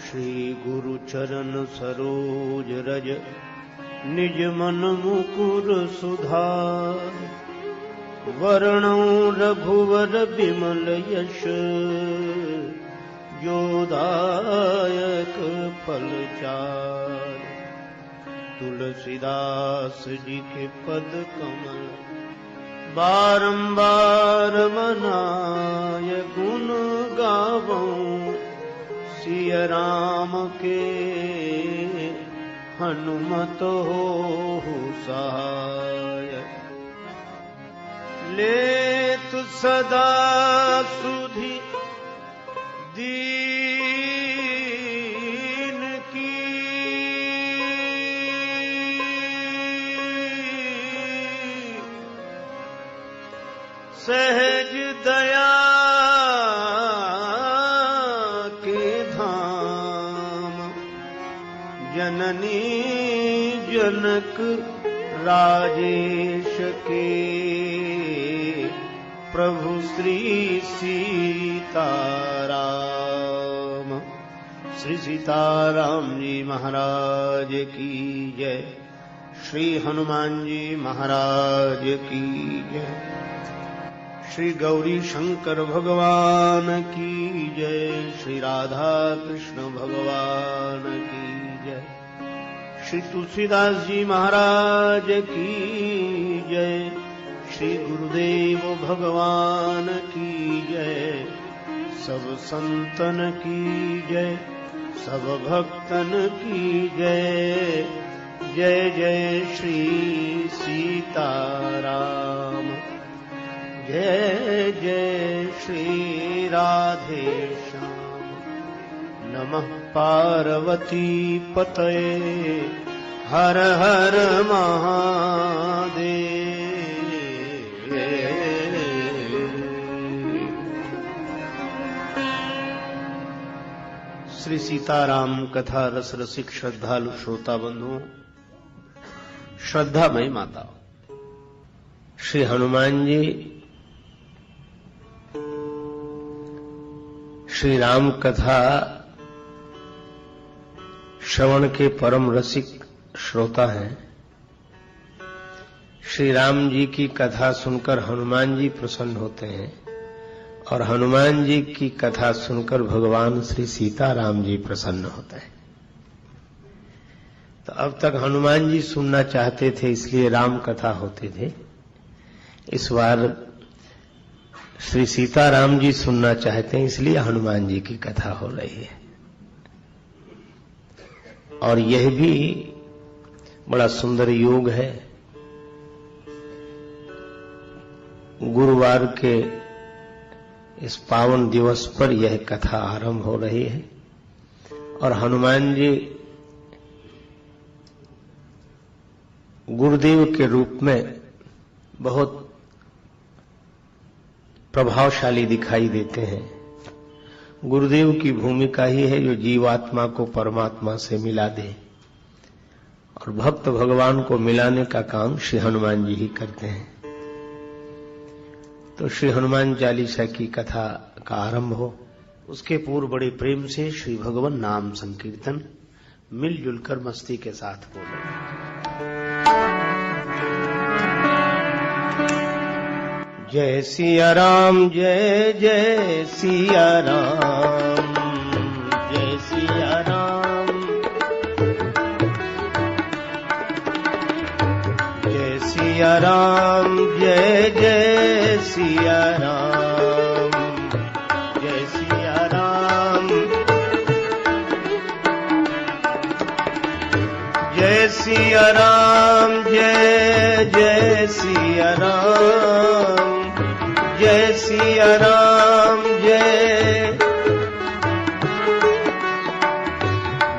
श्री गुरु चरण सरोज रज निज मन मुकुर सुधार। वर्णौ रघुवर बिमल यश जोदायक फल चार। तुलसीदास जी के पद कमल बारंबार मनाय गुण गावऊं। सिया राम के हनुमत हो सहाय। लेत सदा सुधि दीन की। सहज दया के धाम। जननी जनक राजेश के प्रभु श्री सीताराम। श्री सीताराम जी महाराज की जय। श्री हनुमान जी महाराज की जय। श्री गौरी शंकर भगवान की जय। श्री राधा कृष्ण भगवान की जय। श्री तुलसीदास जी महाराज की जय। श्री गुरुदेव भगवान की जय। सब संतन की जय, सब भक्तन की जय। जय जय श्री सीताराम। जय जय श्री राधे श्याम। नमः पार्वती पतये हर हर महादेव। श्री सीताराम कथा रस रसिक श्रद्धालु श्रोता बंधुओं, श्रद्धामयी माताओं, श्री हनुमान जी श्री राम कथा श्रवण के परम रसिक श्रोता हैं। श्री राम जी की कथा सुनकर हनुमान जी प्रसन्न होते हैं और हनुमान जी की कथा सुनकर भगवान श्री सीताराम जी प्रसन्न होते हैं। तो अब तक हनुमान जी सुनना चाहते थे इसलिए राम कथा होते थे। इस बार श्री सीताराम जी सुनना चाहते हैं इसलिए हनुमान जी की कथा हो रही है। और यह भी बड़ा सुंदर योग है। गुरुवार के इस पावन दिवस पर यह कथा आरंभ हो रही है और हनुमान जी गुरुदेव के रूप में बहुत प्रभावशाली दिखाई देते हैं। गुरुदेव की भूमिका ही है जो जीवात्मा को परमात्मा से मिला दे और भक्त भगवान को मिलाने का काम श्री हनुमान जी ही करते हैं। तो श्री हनुमान चालीसा की कथा का आरंभ हो, उसके पूर्व बड़े प्रेम से श्री भगवान नाम संकीर्तन मिलजुल कर मस्ती के साथ बोले। जय सिया राम जय जय सिया राम, जय सिया राम, जय सिया राम जय जय सिया राम, जय सिया राम, जय सिया राम जय जय सिया राम, जय सिया राम जय,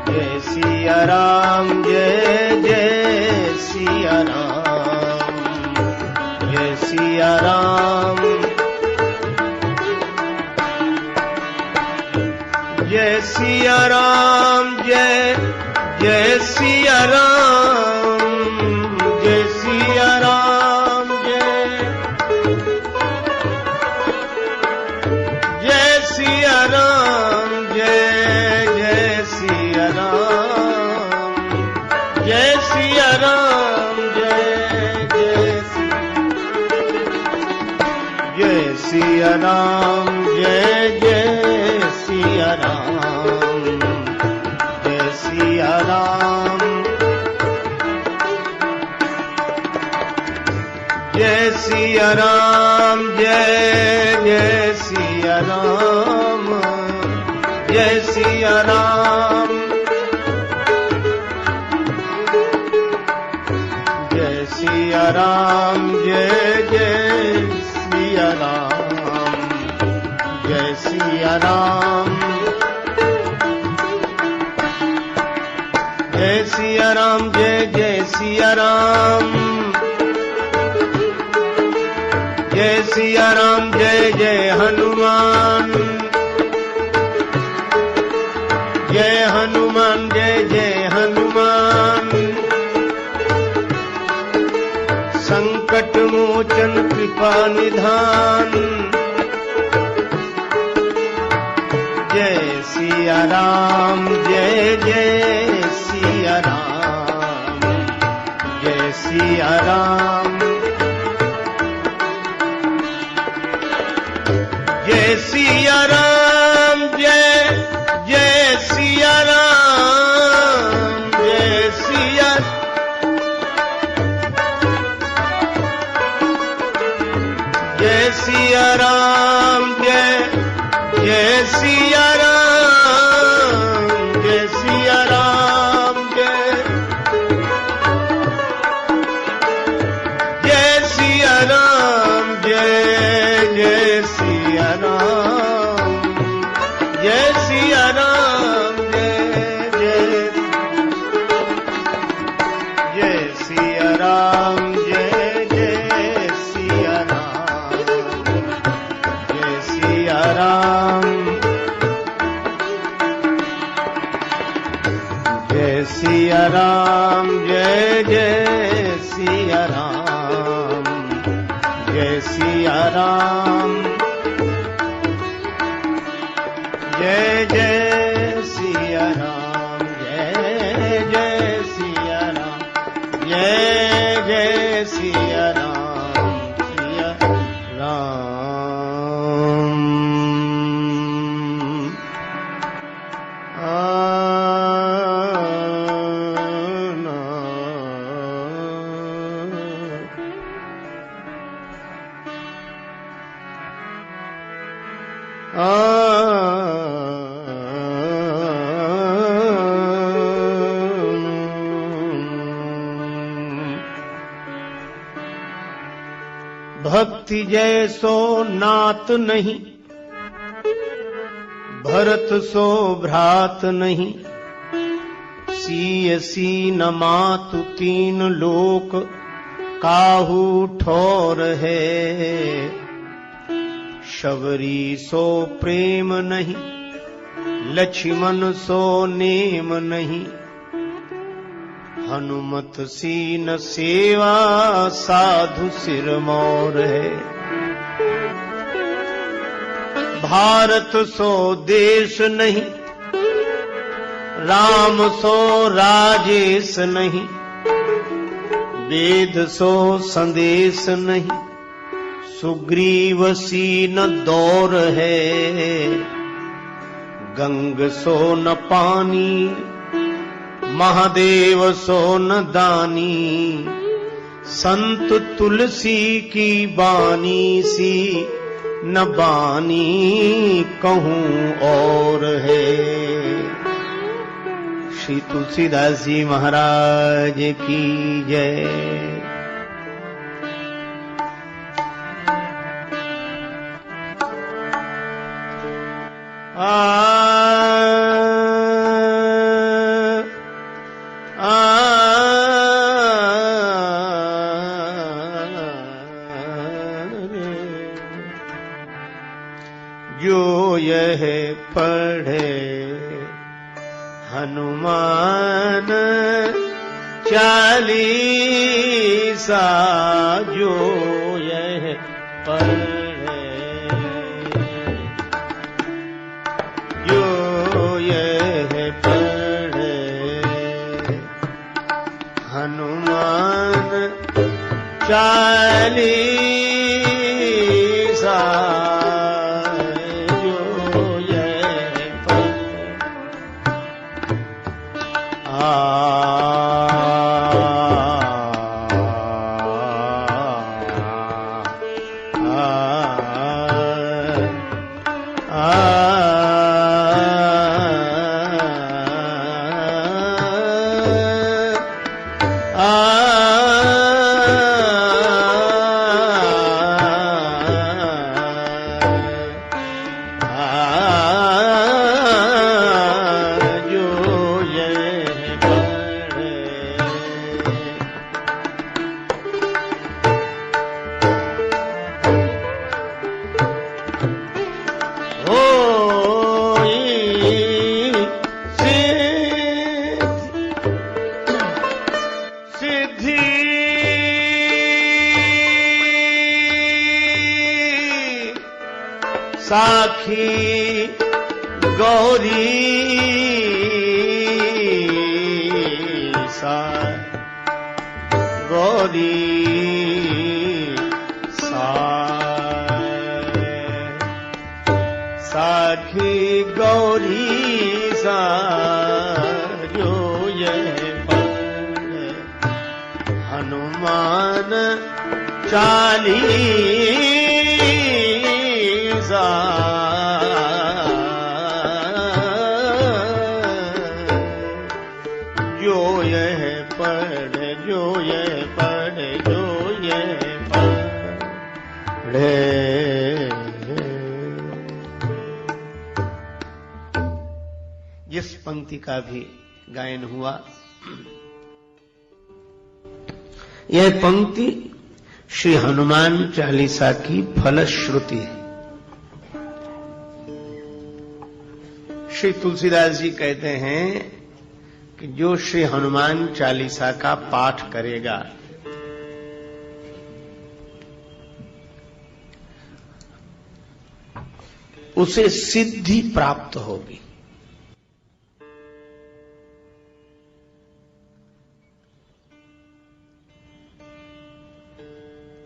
जय सिया राम जय जय सिया राम, जय सिया राम, जय सिया राम जय जय सिया राम, जय सिया राम जय, जय सिया राम जय जय राम जय जय सिया राम जय सिया राम जय सिया राम जय जय सिया राम जय सिया राम जय सिया राम जय जय सिया राम जय सिया राम जय सिया राम जय जय सिया राम जय सिया राम जय जय हनुमान जय हनुमान जय जय हनुमान संकट मोचन कृपा निधान जय सिया राम जय जय सिया राम जय सिया राम जय सिया राम जय जय सिया राम जय सिया जय सिया राम जय जय सिया राम जय सिया राम जय जय सिया राम जय जय सिया राम जय सिया राम जय जय जय सिया राम जय जय सिया राम जय सिया राम जय सिया राम जय जय सिया राम जय सिया राम जय जय सिया राम जय जय सिया राम जय जय सिया राम सिया राम भक्ति जैसो नात नहीं भरत सो भ्रात नहीं सीयसी न मातु तीन लोक काहू ठोर है शबरी सो प्रेम नहीं लक्ष्मण सो नेम नहीं हनुमत सीन सेवा साधु सिर मोर है भारत सो देश नहीं राम सो राजेश नहीं वेद सो संदेश नहीं सुग्रीव सीन दौर है गंग सो न पानी महादेव सो न दानी संत तुलसी की बानी सी न बानी कहूँ और है। श्री तुलसीदास जी महाराज की जय। जो यह पढ़े हनुमान चालीसा जो यह पढ़े जो यह पढ़े हनुमान चालीसा साखी गौरी सा गौरी सा साखी गौरी सा जो यह पढ़े हनुमान चालीसा जो यह पढ़े जो यह पढ़े जो यह पढ़े। जिस पंक्ति का भी गायन हुआ, यह पंक्ति श्री हनुमान चालीसा की फलश्रुति है। श्री तुलसीदास जी कहते हैं कि जो श्री हनुमान चालीसा का पाठ करेगा उसे सिद्धि प्राप्त होगी।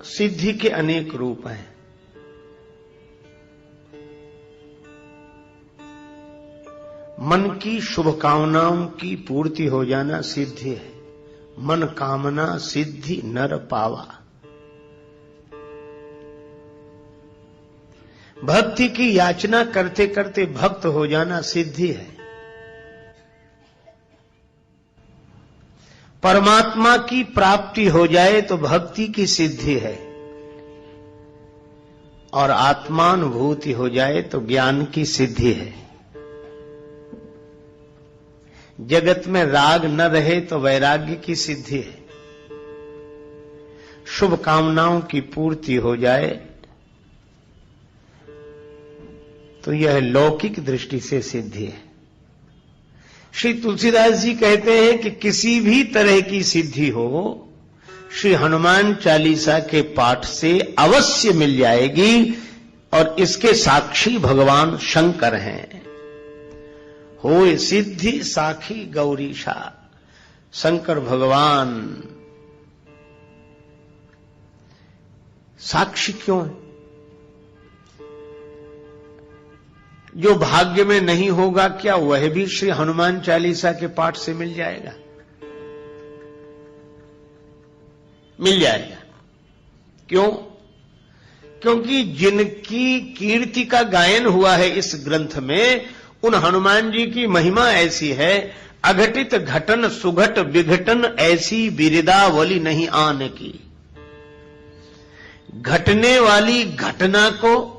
सिद्धि के अनेक रूप हैं। मन की शुभकामनाओं की पूर्ति हो जाना सिद्धि है। मन कामना सिद्धि नर पावा। भक्ति की याचना करते करते भक्त हो जाना सिद्धि है। परमात्मा की प्राप्ति हो जाए तो भक्ति की सिद्धि है, और आत्मानुभूति हो जाए तो ज्ञान की सिद्धि है। जगत में राग न रहे तो वैराग्य की सिद्धि है। शुभ कामनाओं की पूर्ति हो जाए तो यह लौकिक दृष्टि से सिद्धि है। श्री तुलसीदास जी कहते हैं कि किसी भी तरह की सिद्धि हो श्री हनुमान चालीसा के पाठ से अवश्य मिल जाएगी, और इसके साक्षी भगवान शंकर हैं। होए सिद्धि साखी गौरीशा। शंकर भगवान साक्षी क्यों है? जो भाग्य में नहीं होगा क्या वह भी श्री हनुमान चालीसा के पाठ से मिल जाएगा? मिल जाएगा। क्यों? क्योंकि जिनकी कीर्ति का गायन हुआ है इस ग्रंथ में, उन हनुमान जी की महिमा ऐसी है, अघटित घटन सुघट विघटन ऐसी बिरदावली नहीं आने की। घटने वाली घटना को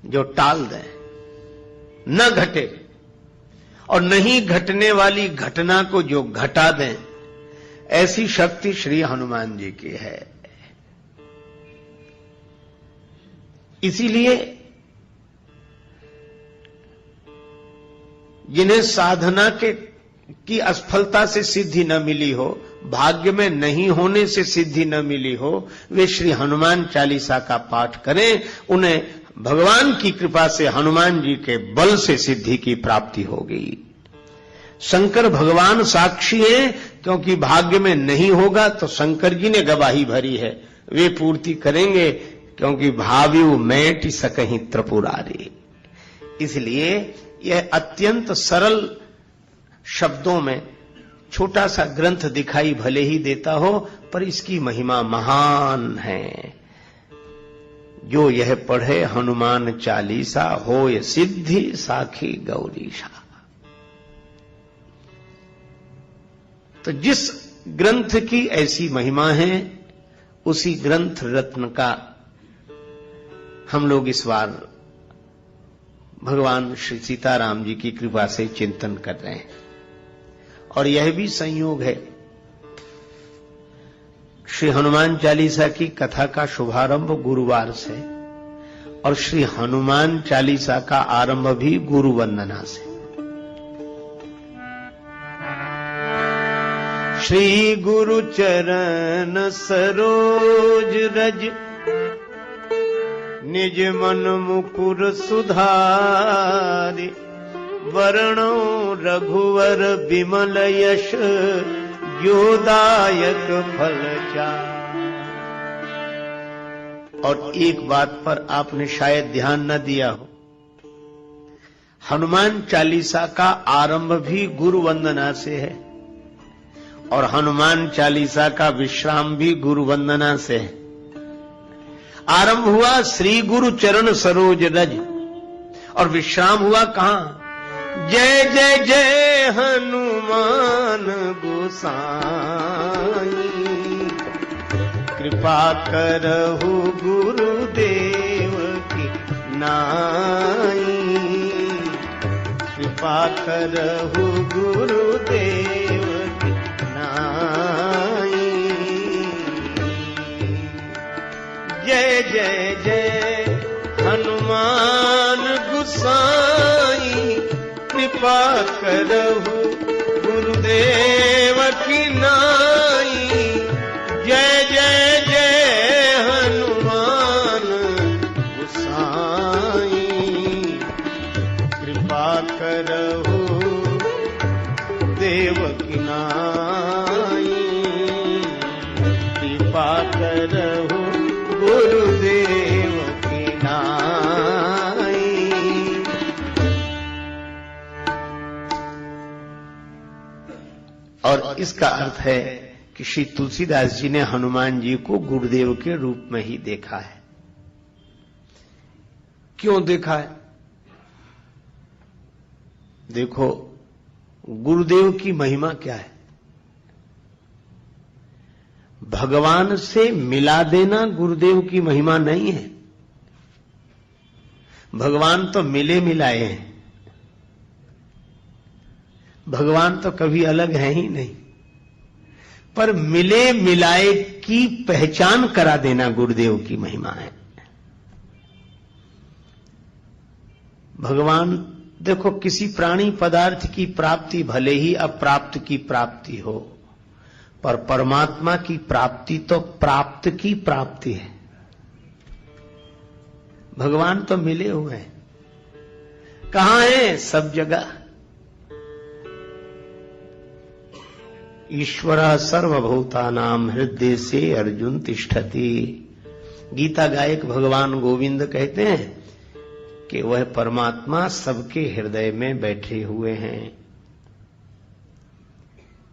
जो टाल दे, न घटे, और नहीं घटने वाली घटना को जो घटा दें, ऐसी शक्ति श्री हनुमान जी की है। इसीलिए जिन्हें साधना की असफलता से सिद्धि न मिली हो, भाग्य में नहीं होने से सिद्धि न मिली हो, वे श्री हनुमान चालीसा का पाठ करें। उन्हें भगवान की कृपा से, हनुमान जी के बल से सिद्धि की प्राप्ति होगी। शंकर भगवान साक्षी हैं, क्योंकि भाग्य में नहीं होगा तो शंकर जी ने गवाही भरी है, वे पूर्ति करेंगे, क्योंकि भाव्यु मैटि सकहि त्रिपुरारी। इसलिए यह अत्यंत सरल शब्दों में छोटा सा ग्रंथ दिखाई भले ही देता हो, पर इसकी महिमा महान है। जो यह पढ़े हनुमान चालीसा होय सिद्धि साखी गौरीशा। तो जिस ग्रंथ की ऐसी महिमा है, उसी ग्रंथ रत्न का हम लोग इस बार भगवान श्री सीताराम जी की कृपा से चिंतन कर रहे हैं। और यह भी संयोग है, श्री हनुमान चालीसा की कथा का शुभारंभ गुरुवार से, और श्री हनुमान चालीसा का आरंभ भी गुरु वंदना से। श्री गुरु चरण सरोज रज निज मन मुकुर सुधारि वरणो रघुवर विमल यश योदायक फल चारि। और एक बात पर आपने शायद ध्यान न दिया हो, हनुमान चालीसा का आरंभ भी गुरु वंदना से है और हनुमान चालीसा का विश्राम भी गुरु वंदना से है। आरंभ हुआ श्री गुरु चरण सरोज रज और विश्राम हुआ कहां? जय जय जय हनुमान गोसाई कृपा करहु गुरुदेव की नाई। कृपा करहु गुरुदेव की नाई। जय जय जय हनुमान गोसाई कृपा करहु गुरुदेव की नाई। जय जय जय हनुमान गोसाई कृपा करहु देव की नाई। कृपा करहु गुरुदेव की नाई। और इसका अर्थ है कि श्री तुलसीदास जी ने हनुमान जी को गुरुदेव के रूप में ही देखा है। क्यों देखा है? देखो, गुरुदेव की महिमा क्या है? भगवान से मिला देना गुरुदेव की महिमा नहीं है। भगवान तो मिले मिलाए हैं, भगवान तो कभी अलग है ही नहीं, पर मिले मिलाए की पहचान करा देना गुरुदेव की महिमा है। भगवान देखो, किसी प्राणी पदार्थ की प्राप्ति भले ही अप्राप्त की प्राप्ति हो, पर परमात्मा की प्राप्ति तो प्राप्त की प्राप्ति है। भगवान तो मिले हुए हैं। कहां है? सब जगह। ईश्वर सर्वभूतानां हृदय से अर्जुन तिष्ठति। गीता गायक भगवान गोविंद कहते हैं कि वह परमात्मा सबके हृदय में बैठे हुए हैं।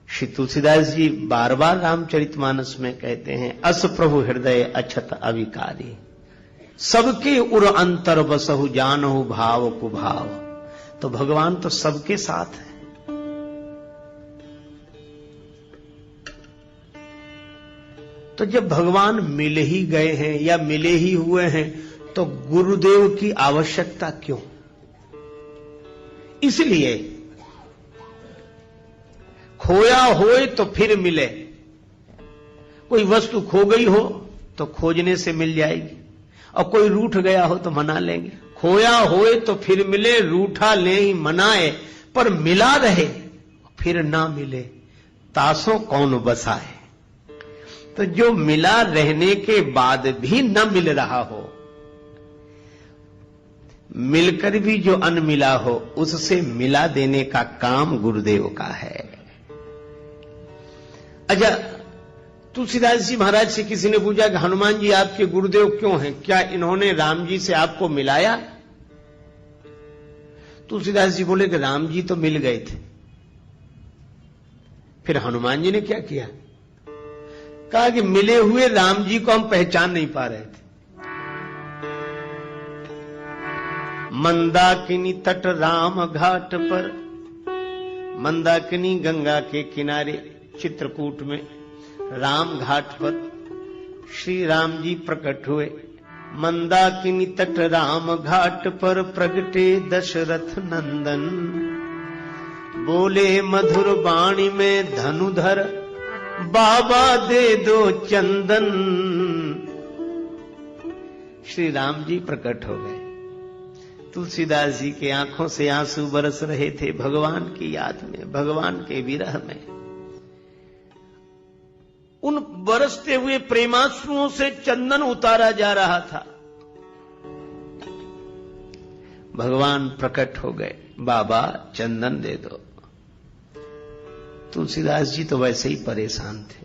श्री तुलसीदास जी बार बार रामचरितमानस में कहते हैं, अस प्रभु हृदय अछत अविकारी, सबके उर अंतर बसहु जानहु भाव कुभाव। तो भगवान तो सबके साथ है। तो जब भगवान मिल ही गए हैं या मिले ही हुए हैं, तो गुरुदेव की आवश्यकता क्यों? इसलिए खोया होए तो फिर मिले। कोई वस्तु खो गई हो तो खोजने से मिल जाएगी, और कोई रूठ गया हो तो मना लेंगे। खोया होए तो फिर मिले, रूठा ले ही मनाए, पर मिला रहे फिर ना मिले, तासों कौन बसाए। तो जो मिला रहने के बाद भी न मिल रहा हो, मिलकर भी जो अनमिला हो, उससे मिला देने का काम गुरुदेव का है। अच्छा, तुलसीदास जी महाराज से किसी ने पूछा कि हनुमान जी आपके गुरुदेव क्यों हैं? क्या इन्होंने राम जी से आपको मिलाया? तुलसीदास जी बोले कि राम जी तो मिल गए थे। फिर हनुमान जी ने क्या किया? कहा कि मिले हुए राम जी को हम पहचान नहीं पा रहे थे। मंदाकिनी तट राम घाट पर, मंदाकिनी गंगा के किनारे चित्रकूट में राम घाट पर श्री राम जी प्रकट हुए। मंदाकिनी तट राम घाट पर प्रगटे दशरथ नंदन, बोले मधुर वाणी में धनुधर, बाबा दे दो चंदन। श्री राम जी प्रकट हो गए। तुलसीदास जी के आंखों से आंसू बरस रहे थे भगवान की याद में, भगवान के विरह में। उन बरसते हुए प्रेमाश्रुओं से चंदन उतारा जा रहा था। भगवान प्रकट हो गए, बाबा चंदन दे दो। तुलसीदास जी तो वैसे ही परेशान थे,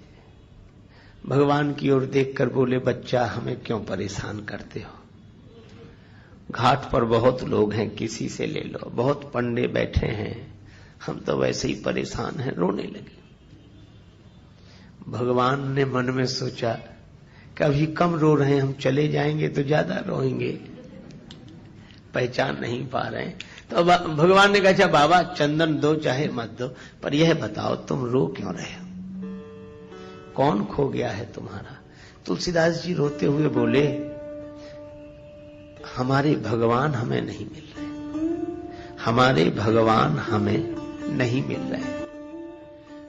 भगवान की ओर देखकर बोले, बच्चा हमें क्यों परेशान करते हो? घाट पर बहुत लोग हैं, किसी से ले लो, बहुत पंडे बैठे हैं, हम तो वैसे ही परेशान हैं। रोने लगे। भगवान ने मन में सोचा, कभी कम रो रहे हैं, हम चले जाएंगे तो ज्यादा रोएंगे, पहचान नहीं पा रहे हैं। तो भगवान ने कहा, अच्छा बाबा चंदन दो चाहे मत दो, पर यह बताओ तुम रो क्यों रहे हो? कौन खो गया है तुम्हारा? तुलसीदास जी रोते हुए बोले, हमारे भगवान हमें नहीं मिल रहे, हमारे भगवान हमें नहीं मिल रहे।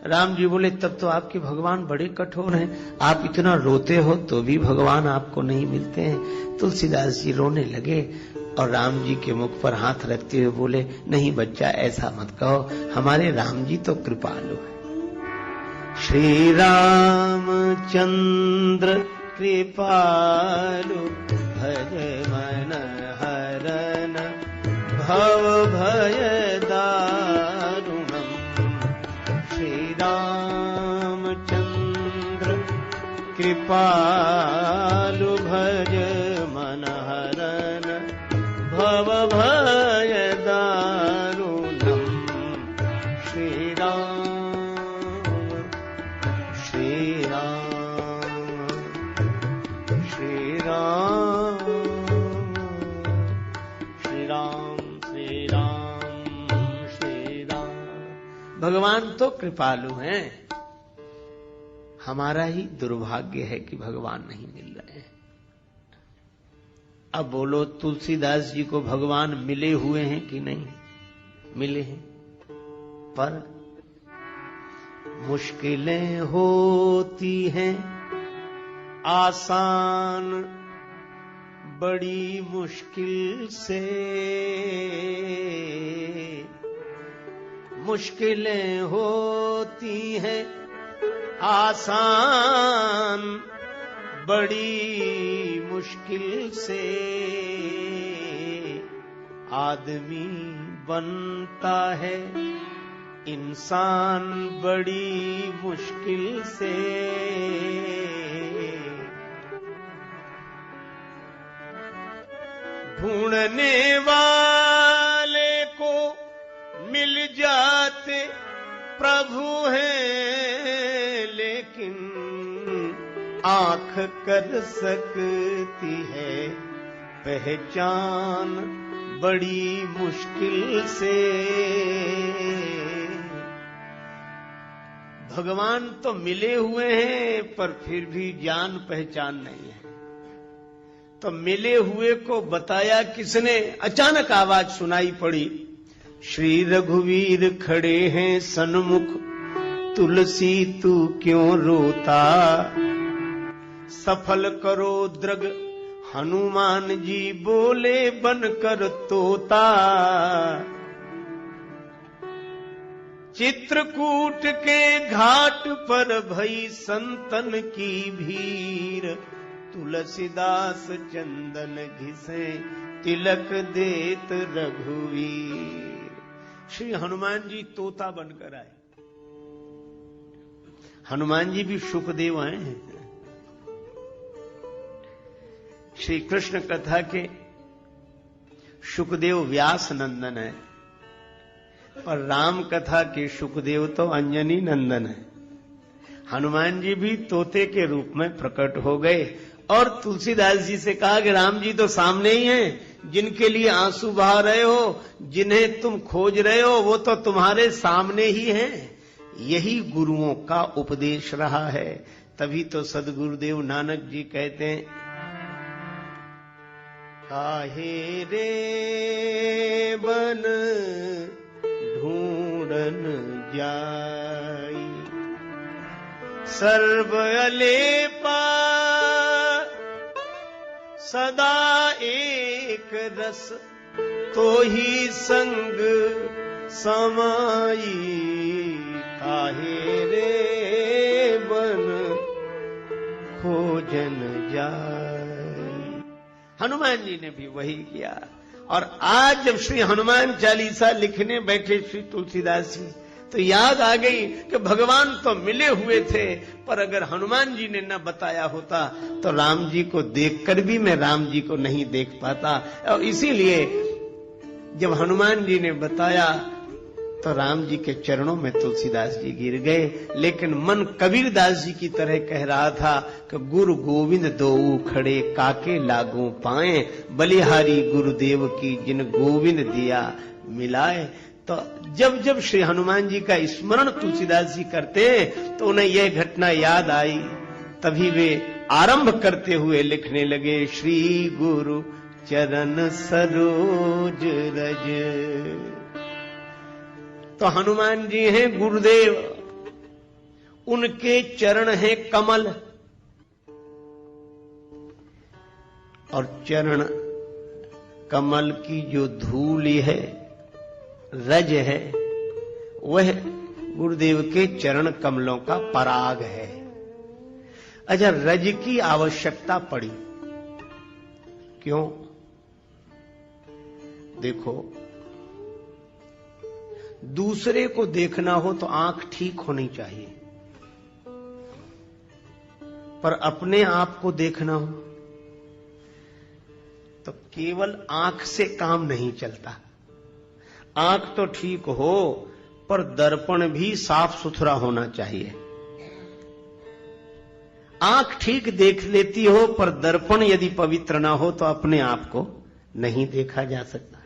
राम जी बोले, तब तो आपके भगवान बड़े कठोर हैं, आप इतना रोते हो तो भी भगवान आपको नहीं मिलते हैं। तुलसीदास जी रोने लगे और राम जी के मुख पर हाथ रखते हुए बोले, नहीं बच्चा ऐसा मत कहो, हमारे राम जी तो कृपालु हैं। श्री रामचंद्र कृपालु भज मन हरन भव भय दारुणम। श्री रामचंद्र कृपालु भज मन हरन भव भय दारुणम। श्री राम श्री राम श्री राम श्री राम श्री राम श्री राम। भगवान तो कृपालु हैं, हमारा ही दुर्भाग्य है कि भगवान नहीं मिल रहे हैं। अब बोलो, तुलसीदास जी को भगवान मिले हुए हैं कि नहीं? मिले हैं, पर मुश्किलें होती हैं आसान बड़ी मुश्किल से। मुश्किलें होती हैं आसान बड़ी मुश्किल से। आदमी बनता है इंसान बड़ी मुश्किल से। ढूंढने वाले को मिल जाते प्रभु हैं, लेकिन आंख कर सकती है पहचान बड़ी मुश्किल से। भगवान तो मिले हुए हैं, पर फिर भी जान पहचान नहीं है। तो मिले हुए को बताया किसने? अचानक आवाज सुनाई पड़ी, श्री रघुवीर खड़े हैं सन्मुख, तुलसी तू क्यों रोता? सफल करो द्रग हनुमान जी बोले बनकर तोता। चित्रकूट के घाट पर भई संतन की भीड़, तुलसीदास चंदन घिसे तिलक देत रघुवीर। श्री हनुमान जी तोता बनकर आए। हनुमान जी भी सुखदेव हैं। श्री कृष्ण कथा के सुखदेव व्यास नंदन है, और राम कथा के सुखदेव तो अंजनी नंदन है। हनुमान जी भी तोते के रूप में प्रकट हो गए और तुलसीदास जी से कहा कि राम जी तो सामने ही हैं, जिनके लिए आंसू बहा रहे हो, जिन्हें तुम खोज रहे हो, वो तो तुम्हारे सामने ही हैं। यही गुरुओं का उपदेश रहा है। तभी तो सदगुरुदेव नानक जी कहते हैं, काहे रे बन ढूंढन जाई, सर्व अलेपा सदा एक रस, तो ही संग समाई। काहे रे बन खोजन जाई। हनुमान जी ने भी वही किया और आज जब श्री हनुमान चालीसा लिखने बैठे श्री तुलसीदास जी, तो याद आ गई कि भगवान तो मिले हुए थे, पर अगर हनुमान जी ने न बताया होता तो राम जी को देखकर भी मैं राम जी को नहीं देख पाता। और इसीलिए जब हनुमान जी ने बताया तो राम जी के चरणों में तुलसीदास जी गिर गए। लेकिन मन कबीरदास जी की तरह कह रहा था कि गुरु गोविंद दोऊ खड़े काके लागू पाए, बलिहारी गुरुदेव की जिन गोविंद दिया मिलाए। तो जब जब श्री हनुमान जी का स्मरण तुलसीदास जी करते तो उन्हें यह घटना याद आई। तभी वे आरंभ करते हुए लिखने लगे, श्री गुरु चरण सरोज रज। तो हनुमान जी हैं गुरुदेव, उनके चरण हैं कमल, और चरण कमल की जो धूलि है, रज है, वह गुरुदेव के चरण कमलों का पराग है। अच्छा, रज की आवश्यकता पड़ी क्यों? देखो, दूसरे को देखना हो तो आंख ठीक होनी चाहिए, पर अपने आप को देखना हो तो केवल आंख से काम नहीं चलता। आंख तो ठीक हो, पर दर्पण भी साफ सुथरा होना चाहिए। आंख ठीक देख लेती हो, पर दर्पण यदि पवित्र ना हो तो अपने आप को नहीं देखा जा सकता।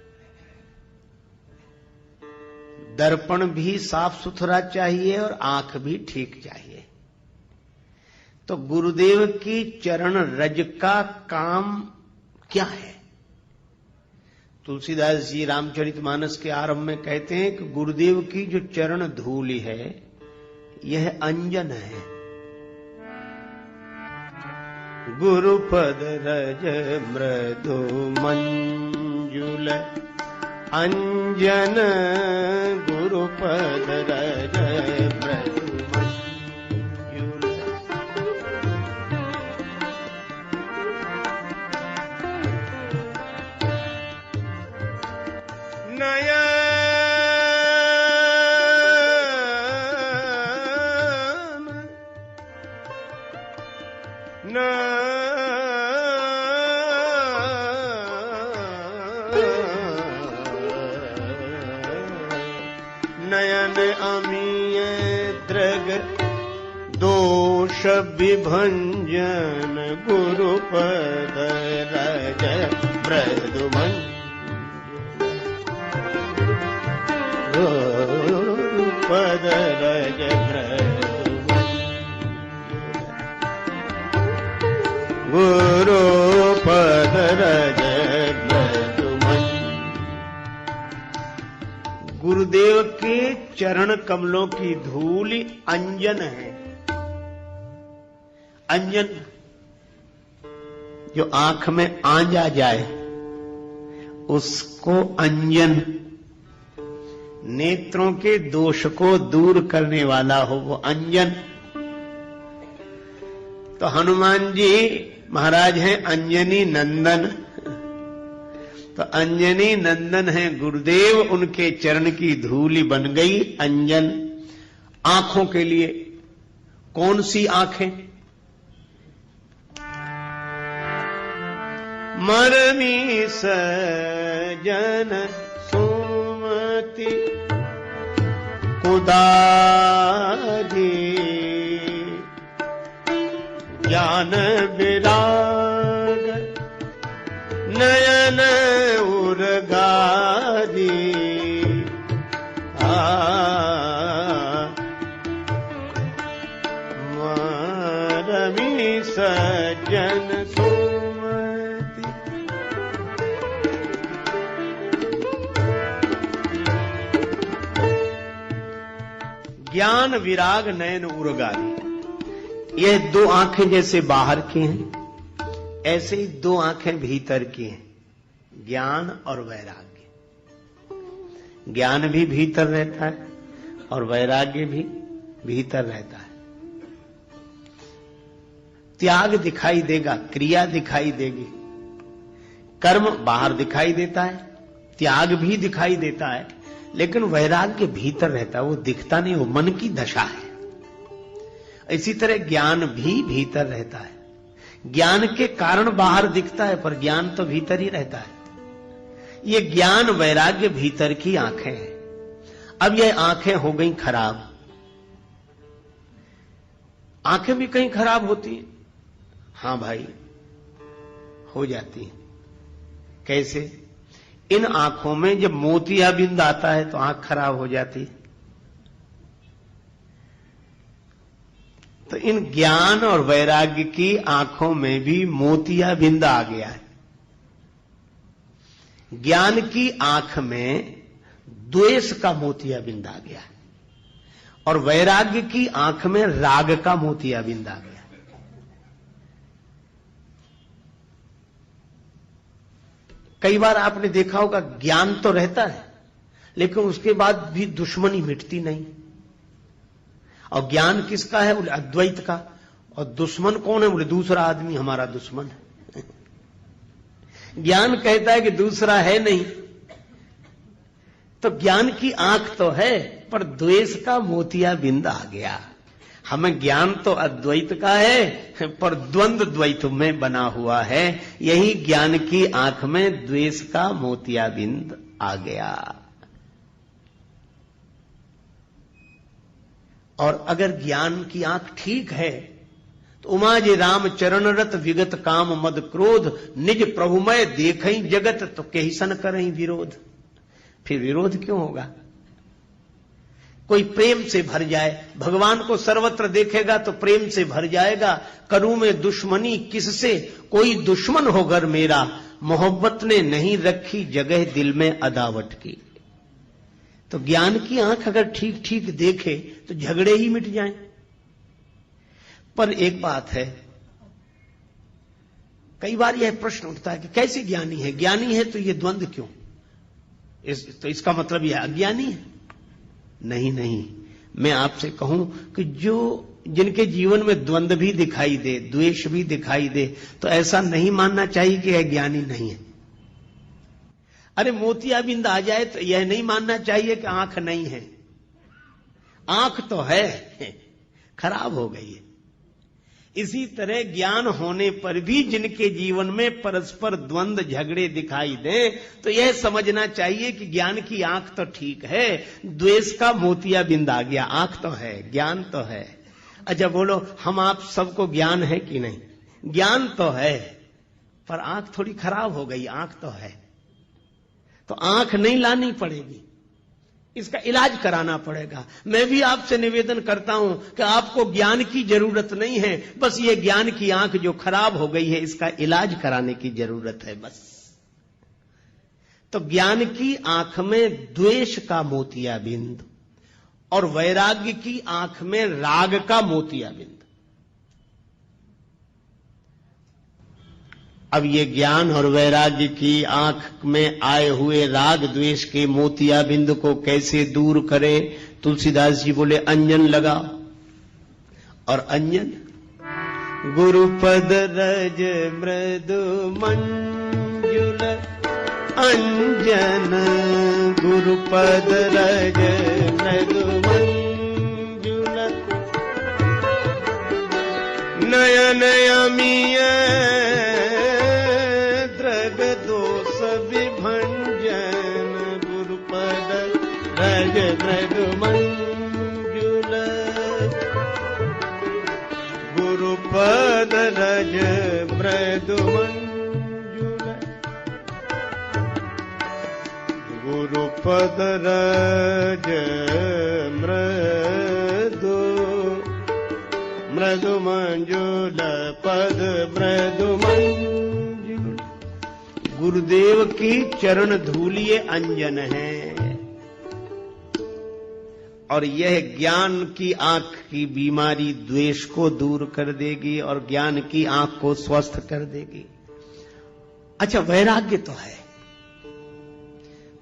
दर्पण भी साफ सुथरा चाहिए और आंख भी ठीक चाहिए। तो गुरुदेव की चरण रज का काम क्या है? तुलसीदास जी रामचरितमानस के आरंभ में कहते हैं कि गुरुदेव की जो चरण धूलि है, यह अंजन है। गुरुपद रज मृदु मंजुल अंजन, गुरुपद रज मृदु मंजुल। नयन नयन अमीय दृग दोष विभंजन, गुरुपद रज मृदु गुरुपद रज मृदु गुरुपद रज मृदु। गुरुदेव के चरण कमलों की धूलि अंजन है। अंजन जो आंख में आंजा जाए उसको अंजन, नेत्रों के दोष को दूर करने वाला हो वो अंजन। तो हनुमान जी महाराज हैं अंजनी नंदन। तो अंजनी नंदन है गुरुदेव, उनके चरण की धूलि बन गई अंजन। आंखों के लिए कौन सी आंखें? मरमी सजन सुमति कुदारी, ज्ञान विराग नयन उर्गारी। मरमी सज्जन सुमति। ज्ञान विराग नयन उर्गारी, यह दो आंखें जैसे बाहर की हैं, ऐसे ही दो आंखें भीतर की हैं, ज्ञान और वैराग्य। ज्ञान भी भीतर रहता है और वैराग्य भी भीतर रहता है। त्याग दिखाई देगा, क्रिया दिखाई देगी, कर्म बाहर दिखाई देता है, त्याग भी दिखाई देता है, लेकिन वैराग्य भीतर रहता है, वो दिखता नहीं, वो मन की दशा है। इसी तरह ज्ञान भी भीतर रहता है। ज्ञान के कारण बाहर दिखता है, पर ज्ञान तो भीतर ही रहता है। ये ज्ञान वैराग्य भीतर की आंखें हैं। अब ये आंखें हो गई खराब। आंखें भी कहीं खराब होती हैं। हां भाई, हो जाती हैं। कैसे? इन आंखों में जब मोतियाबिंद आता है तो आंख खराब हो जाती है। तो इन ज्ञान और वैराग्य की आंखों में भी मोतियाबिंद आ गया है। ज्ञान की आंख में द्वेष का मोतियाबिंद आ गया है और वैराग्य की आंख में राग का मोतियाबिंद आ गया। कई बार आपने देखा होगा, ज्ञान तो रहता है लेकिन उसके बाद भी दुश्मनी मिटती नहीं। और ज्ञान किसका है? बोले अद्वैत का। और दुश्मन कौन है? बोले दूसरा आदमी हमारा दुश्मन है। ज्ञान कहता है कि दूसरा है नहीं। तो ज्ञान की आंख तो है, पर द्वेष का मोतियाबिंद आ गया। हमें ज्ञान तो अद्वैत का है, पर द्वंद्व द्वैत में बना हुआ है। यही ज्ञान की आंख में द्वेष का मोतियाबिंद आ गया। और अगर ज्ञान की आंख ठीक है तो उमा जे राम चरण रत विगत काम मद क्रोध निज प्रभुमय देखई जगत तो केहिसन करई विरोध। फिर विरोध क्यों होगा? कोई प्रेम से भर जाए, भगवान को सर्वत्र देखेगा तो प्रेम से भर जाएगा। करूं में दुश्मनी किससे, कोई दुश्मन हो घर मेरा, मोहब्बत ने नहीं रखी जगह दिल में अदावत की। तो ज्ञान की आंख अगर ठीक ठीक देखे तो झगड़े ही मिट जाएं। पर एक बात है, कई बार यह प्रश्न उठता है कि कैसे ज्ञानी है? ज्ञानी है तो ये द्वंद्व क्यों? तो इसका मतलब यह अज्ञानी है? नहीं नहीं, मैं आपसे कहूं कि जिनके जीवन में द्वंद्व भी दिखाई दे, द्वेष भी दिखाई दे, तो ऐसा नहीं मानना चाहिए कि यह ज्ञानी नहीं है। अरे मोतियाबिंद आ जाए तो यह नहीं मानना चाहिए कि आंख नहीं है। आंख तो है, खराब हो गई है। इसी तरह ज्ञान होने पर भी जिनके जीवन में परस्पर द्वंद्व झगड़े दिखाई दे तो यह समझना चाहिए कि ज्ञान की आंख तो ठीक है, द्वेष का मोतियाबिंद आ गया। आंख तो है, ज्ञान तो है। अच्छा बोलो, हम आप सबको ज्ञान है कि नहीं? ज्ञान तो है, पर आंख थोड़ी खराब हो गई। आंख तो है, तो आंख नहीं लानी पड़ेगी, इसका इलाज कराना पड़ेगा। मैं भी आपसे निवेदन करता हूं कि आपको ज्ञान की जरूरत नहीं है, बस ये ज्ञान की आंख जो खराब हो गई है इसका इलाज कराने की जरूरत है बस। तो ज्ञान की आंख में द्वेष का मोतियाबिंद और वैराग्य की आंख में राग का मोतियाबिंद। अब ये ज्ञान और वैराग्य की आंख में आए हुए राग द्वेष के मोतियाबिंद को कैसे दूर करें? तुलसीदास जी बोले अंजन लगा। और अंजन गुरुपद रज मृदु मंजुल अंजन, गुरुपद रज मृदु मंजुल नयन अमीय मृदु मंजुल, गुरुपद रज मृदु मंजुल, गुरुपद रज मृदु मृदु मंजुल पद मृदु मंजुल। गुरुदेव की चरण धूलि अंजन है और यह ज्ञान की आंख की बीमारी द्वेष को दूर कर देगी और ज्ञान की आंख को स्वस्थ कर देगी। अच्छा, वैराग्य तो है,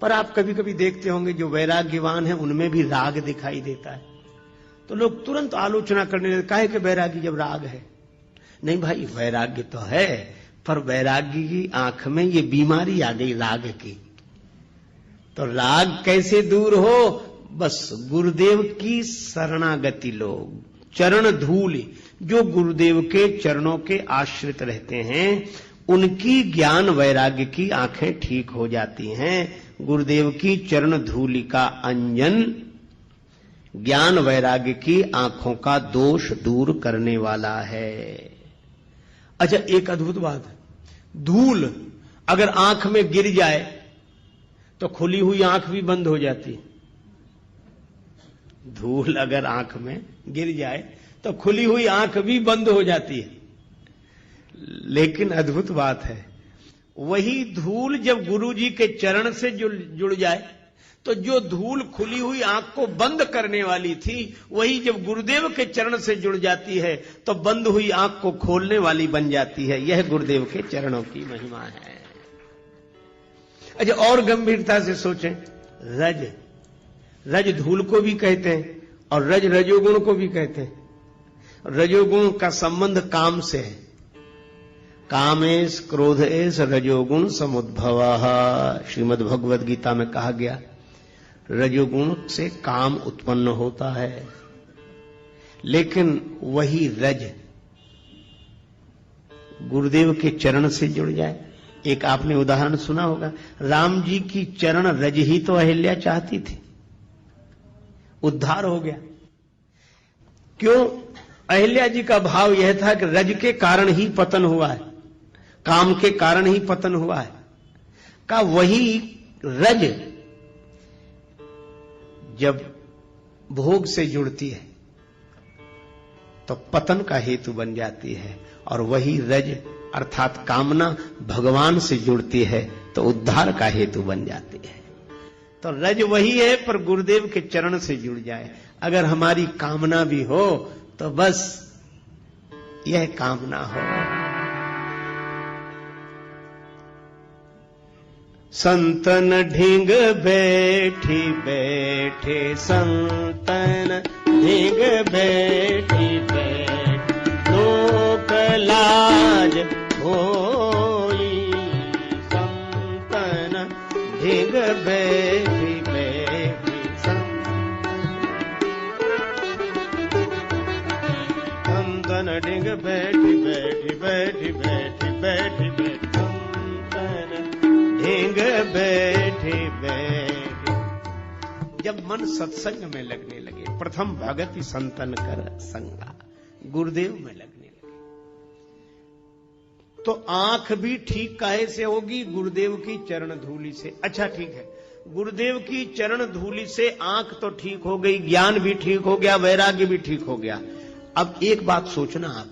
पर आप कभी कभी देखते होंगे जो वैराग्यवान है उनमें भी राग दिखाई देता है, तो लोग तुरंत आलोचना करने लगते, काहे कि वैराग्य जब राग है। नहीं भाई, वैराग्य तो है, पर वैराग्य की आंख में ये बीमारी आ गई राग की। तो राग कैसे दूर हो? बस गुरुदेव की शरणागति लो। चरण धूल, जो गुरुदेव के चरणों के आश्रित रहते हैं उनकी ज्ञान वैराग्य की आंखें ठीक हो जाती हैं। गुरुदेव की चरण धूलि का अंजन ज्ञान वैराग्य की आंखों का दोष दूर करने वाला है। अच्छा, एक अद्भुत बात है, धूल अगर आंख में गिर जाए तो खुली हुई आंख भी बंद हो जाती है। धूल अगर आंख में गिर जाए तो खुली हुई आंख भी बंद हो जाती है। लेकिन अद्भुत बात है, वही धूल जब गुरुजी के चरण से जुड़ जाए तो जो धूल खुली हुई आंख को बंद करने वाली थी, वही जब गुरुदेव के चरण से जुड़ जाती है तो बंद हुई आंख को खोलने वाली बन जाती है। यह गुरुदेव के चरणों की महिमा है। अच्छा, और गंभीरता से सोचें, रज धूल को भी कहते हैं और रजोगुण को भी कहते हैं। रजोगुण का संबंध काम से है। कामेश क्रोधेश रजोगुण समुद्भवः, श्रीमद् भगवद गीता में कहा गया, रजोगुण से काम उत्पन्न होता है। लेकिन वही रज गुरुदेव के चरण से जुड़ जाए। एक आपने उदाहरण सुना होगा, राम जी की चरण रज ही तो अहिल्या चाहती थी, उद्धार हो गया। क्यों? अहिल्या जी का भाव यह था कि रज के कारण ही पतन हुआ है, काम के कारण ही पतन हुआ है। का वही रज जब भोग से जुड़ती है तो पतन का हेतु बन जाती है, और वही रज अर्थात कामना भगवान से जुड़ती है तो उद्धार का हेतु बन जाती है। तो रज वही है, पर गुरुदेव के चरण से जुड़ जाए। अगर हमारी कामना भी हो तो बस यह कामना हो, संतन ढींग बैठी बैठे, संतन ढींग बैठी बैठ, लोक लाज होई, संतन ढींग बैठी बैठी, संतन ढींग बैठी बैठी बैठी बैठी बैठी बैठी, ढींग बैठे बैठे। जब मन सत्संग में लगने लगे, प्रथम भगति संतन कर संगा, गुरुदेव में लगने लगे, तो आंख भी ठीक काहे से होगी? गुरुदेव की चरण धूलि से। अच्छा ठीक है, गुरुदेव की चरण धूलि से आंख तो ठीक हो गई, ज्ञान भी ठीक हो गया, वैराग्य भी ठीक हो गया। अब एक बात सोचना आप,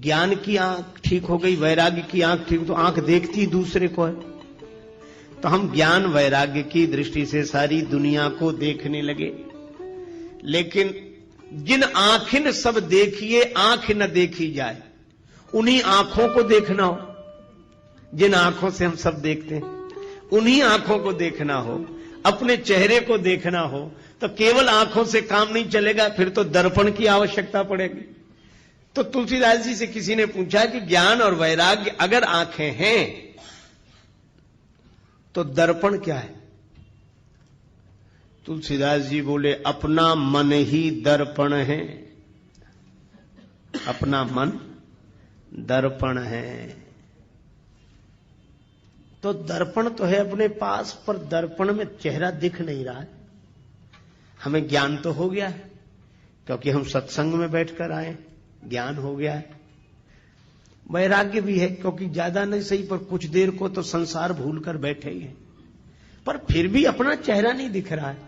ज्ञान की आंख ठीक हो गई, वैराग्य की आंख ठीक, तो आंख देखती दूसरे को है। तो हम ज्ञान वैराग्य की दृष्टि से सारी दुनिया को देखने लगे। लेकिन जिन आंखिन सब देखिए आंख न देखी जाए, उन्हीं आंखों को देखना हो। जिन आंखों से हम सब देखते हैं उन्हीं आंखों को देखना हो, अपने चेहरे को देखना हो, तो केवल आंखों से काम नहीं चलेगा, फिर तो दर्पण की आवश्यकता पड़ेगी। तो तुलसीदास जी से किसी ने पूछा कि ज्ञान और वैराग्य अगर आंखें हैं तो दर्पण क्या है? तुलसीदास जी बोले, अपना मन ही दर्पण है, अपना मन दर्पण है। तो दर्पण तो है अपने पास, पर दर्पण में चेहरा दिख नहीं रहा है। हमें ज्ञान तो हो गया है, क्योंकि हम सत्संग में बैठकर आए, ज्ञान हो गया है। वैराग्य भी है, क्योंकि ज्यादा नहीं सही पर कुछ देर को तो संसार भूलकर बैठे ही हैं, पर फिर भी अपना चेहरा नहीं दिख रहा है।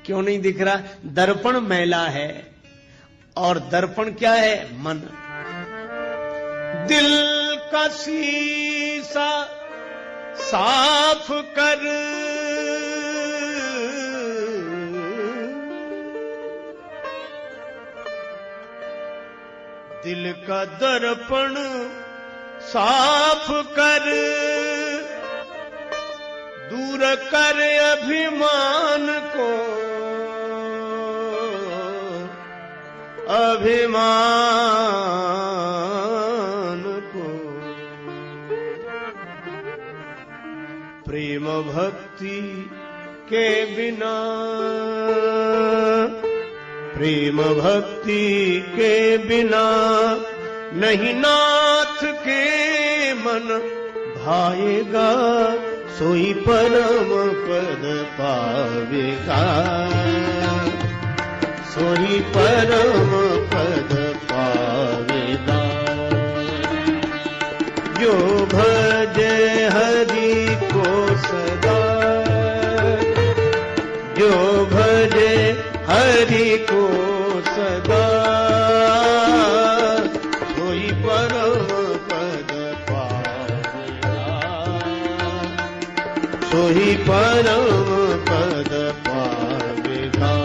क्यों नहीं दिख रहा? दर्पण मैला है, और दर्पण क्या है? मन। दिल का शीशा साफ कर, दिल का दर्पण साफ कर, दूर कर अभिमान को, अभिमान को, प्रेम भक्ति भक्ति के बिना, प्रेम भक्ति के बिना नहीं नाथ के मन भाएगा, सोई परम पद पावेगा, सोई परम पद पावेगा। जो भजे हरि को सदा, जो भजे हरि को सदा, सोई परम पद पावेगा, सोई परम पद पावेगा।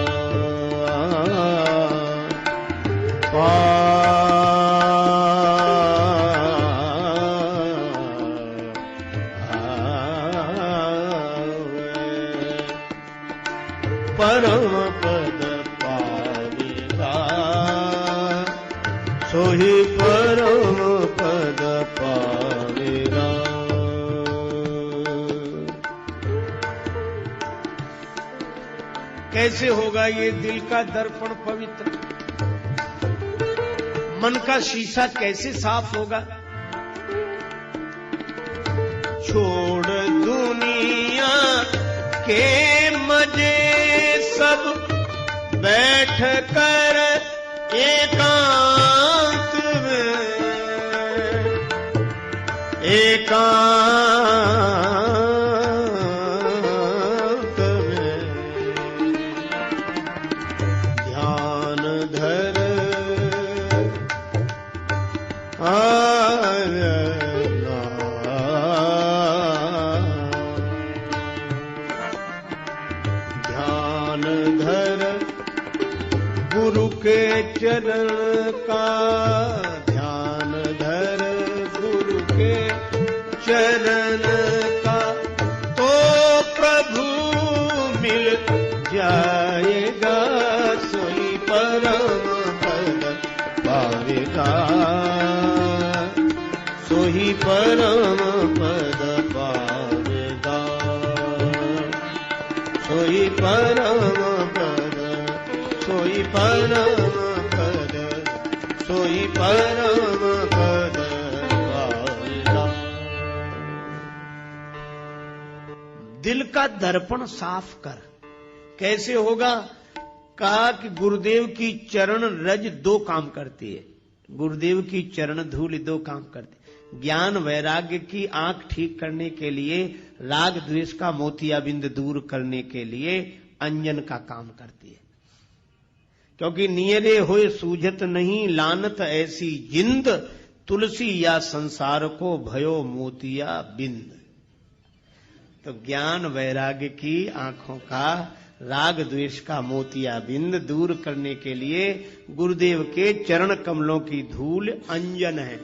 परम पद पावेगा, सोही परम पद पावेगा। कैसे होगा ये दिल का दर्पण पवित्र? मन का शीशा कैसे साफ होगा? छोड़ दुनिया के मजे सब, बैठ कर एकांत में, एकांत में ध्यान धर ध्यान धर गुरु के चरण का, ध्यान धर गुरु के चरण का, तो प्रभु मिल जाएगा, सोई परम पद पावेगा, सोई परम पद पावेगा, सोई परम पद, सोई परम पद, सोई परम पद पावेगा। दिल का दर्पण साफ कर। कैसे होगा? कहा कि गुरुदेव की चरण रज दो काम करती है। गुरुदेव की चरण धूल दो काम करती है। ज्ञान वैराग्य की आंख ठीक करने के लिए, राग द्वेष का मोतियाबिंद दूर करने के लिए अंजन का काम करती है। क्योंकि नियरे होए सूझत नहीं, लानत ऐसी जिंद, तुलसी या संसार को भयो मोतिया बिंद। तो ज्ञान वैराग्य की आंखों का, राग द्वेष का मोतिया बिंद दूर करने के लिए गुरुदेव के चरण कमलों की धूल अंजन है।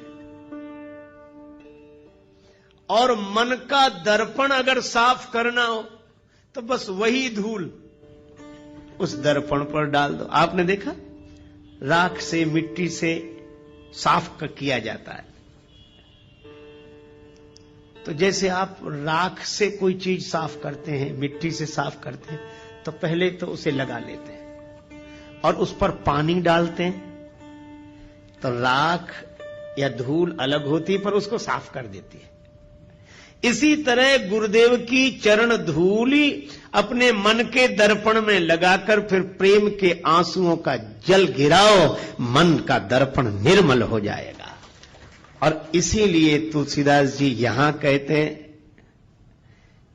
और मन का दर्पण अगर साफ करना हो तो बस वही धूल उस दर्पण पर डाल दो। आपने देखा राख से, मिट्टी से साफ किया जाता है। तो जैसे आप राख से कोई चीज साफ करते हैं, मिट्टी से साफ करते हैं, तो पहले तो उसे लगा लेते हैं और उस पर पानी डालते हैं, तो राख या धूल अलग होती है पर उसको साफ कर देती है। इसी तरह गुरुदेव की चरण धूली अपने मन के दर्पण में लगाकर फिर प्रेम के आंसुओं का जल गिराओ, मन का दर्पण निर्मल हो जाएगा। और इसीलिए तुलसीदास जी यहां कहते हैं,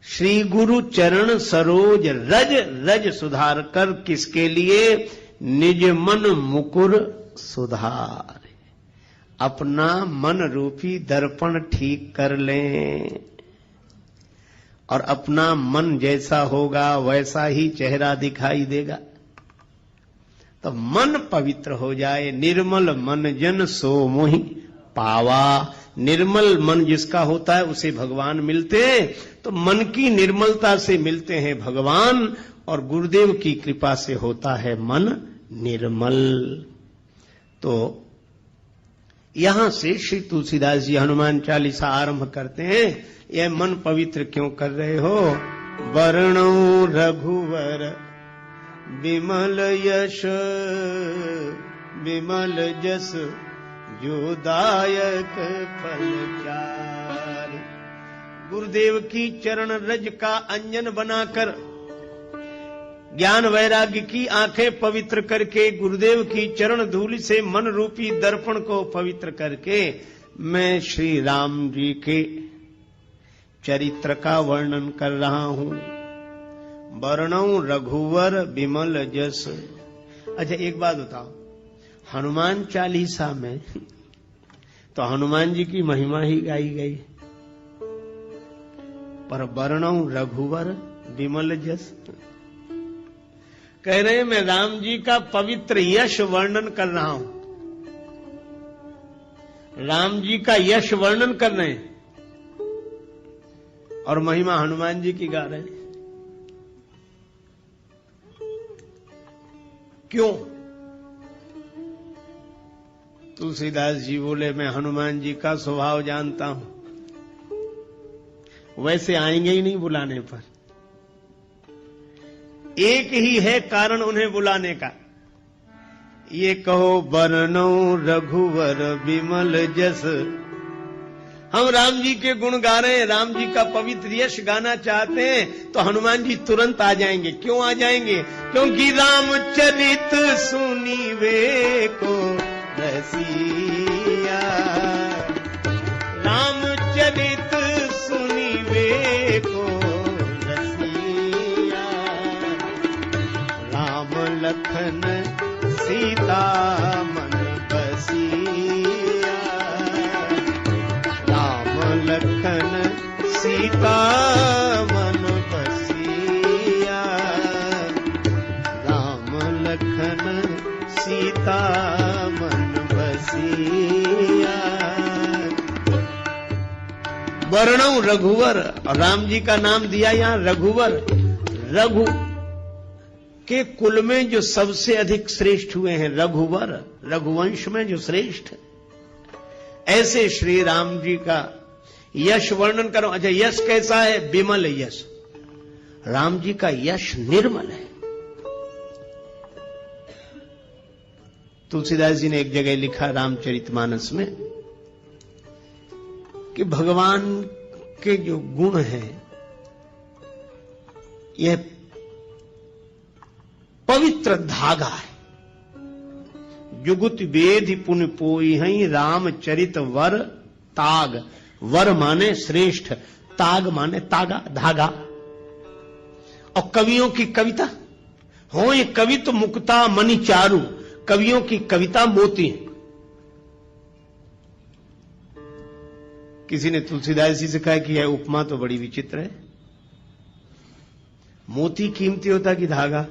श्री गुरु चरण सरोज रज रज सुधार कर, किसके लिए? निज मन मुकुर सुधार। अपना मन रूपी दर्पण ठीक कर लें और अपना मन जैसा होगा वैसा ही चेहरा दिखाई देगा। तो मन पवित्र हो जाए। निर्मल मन जन सो मोहि पावा। निर्मल मन जिसका होता है उसे भगवान मिलते हैं। तो मन की निर्मलता से मिलते हैं भगवान, और गुरुदेव की कृपा से होता है मन निर्मल। तो यहां से श्री तुलसीदास जी हनुमान चालीसा आरंभ करते हैं। यह मन पवित्र क्यों कर रहे हो? वर्णो रघुवर विमल यश, विमल जस जो दायक फल चारि। गुरुदेव की चरण रज का अंजन बनाकर, ज्ञान वैराग्य की आंखें पवित्र करके, गुरुदेव की चरण धूलि से मन रूपी दर्पण को पवित्र करके मैं श्री राम जी के चरित्र का वर्णन कर रहा हूं। वर्णो रघुवर विमल जस। अच्छा एक बात बताओ, हनुमान चालीसा में तो हनुमान जी की महिमा ही गाई गई, पर वर्णो रघुवर विमल जस कह रहे हैं मैं राम जी का पवित्र यश वर्णन कर रहा हूं। राम जी का यश वर्णन कर रहे हैं और महिमा हनुमान जी की गा रहे हैं। क्यों? तुलसीदास जी बोले मैं हनुमान जी का स्वभाव जानता हूं, वैसे आएंगे ही नहीं बुलाने पर। एक ही है कारण उन्हें बुलाने का, ये कहो वर्णो रघुवर विमल जस। हम राम जी के गुण गा रहे हैं, राम जी का पवित्र यश गाना चाहते हैं तो हनुमान जी तुरंत आ जाएंगे। क्यों आ जाएंगे? क्योंकि रामचरित सुनीवे को रसिया, रामचरित सुनीवे को रसिया, राम लखन सीता मन बसिया, राम लखन सीता मन बसिया, राम लखन सीता मन बसिया। वर्णो रघुवर, राम जी का नाम दिया यहां रघुवर। रघु के कुल में जो सबसे अधिक श्रेष्ठ हुए हैं रघुवर, रघुवंश में जो श्रेष्ठ, ऐसे श्री राम जी का यश वर्णन करो। अच्छा यश कैसा है? विमल यश। राम जी का यश निर्मल है। तुलसीदास जी ने एक जगह लिखा रामचरितमानस में कि भगवान के जो गुण हैं यह पवित्र धागा है। जुगुत वेद पुन पोई हई रामचरित वर ताग। वर माने श्रेष्ठ, ताग माने तागा, धागा। और कवियों की कविता हो ये कवित मुक्ता मणि चारु, कवियों की कविता मोती। किसी ने तुलसीदास जी से कहा कि यह उपमा तो बड़ी विचित्र है, मोती कीमती होता कि धागा?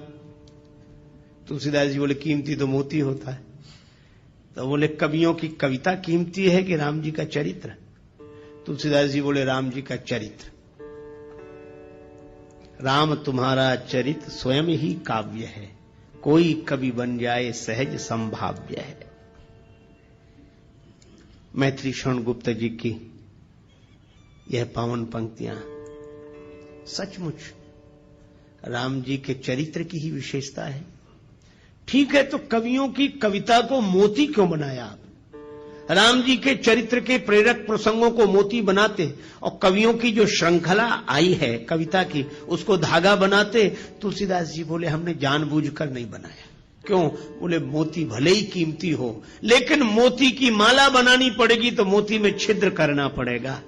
तुलसीदास जी बोले कीमती तो मोती होता है। तो बोले कवियों की कविता कीमती है कि राम जी का चरित्र? तुलसीदास जी बोले राम जी का चरित्र। राम तुम्हारा चरित्र स्वयं ही काव्य है, कोई कवि बन जाए सहज संभाव्य है। मैत्री शरण गुप्त जी की यह पावन पंक्तियां सचमुच राम जी के चरित्र की ही विशेषता है। ठीक है, तो कवियों की कविता को मोती क्यों बनाया आप? राम जी के चरित्र के प्रेरक प्रसंगों को मोती बनाते और कवियों की जो श्रृंखला आई है कविता की उसको धागा बनाते। तुलसीदास जी बोले हमने जानबूझकर नहीं बनाया। क्यों? बोले मोती भले ही कीमती हो, लेकिन मोती की माला बनानी पड़ेगी तो मोती में छिद्र करना पड़ेगा।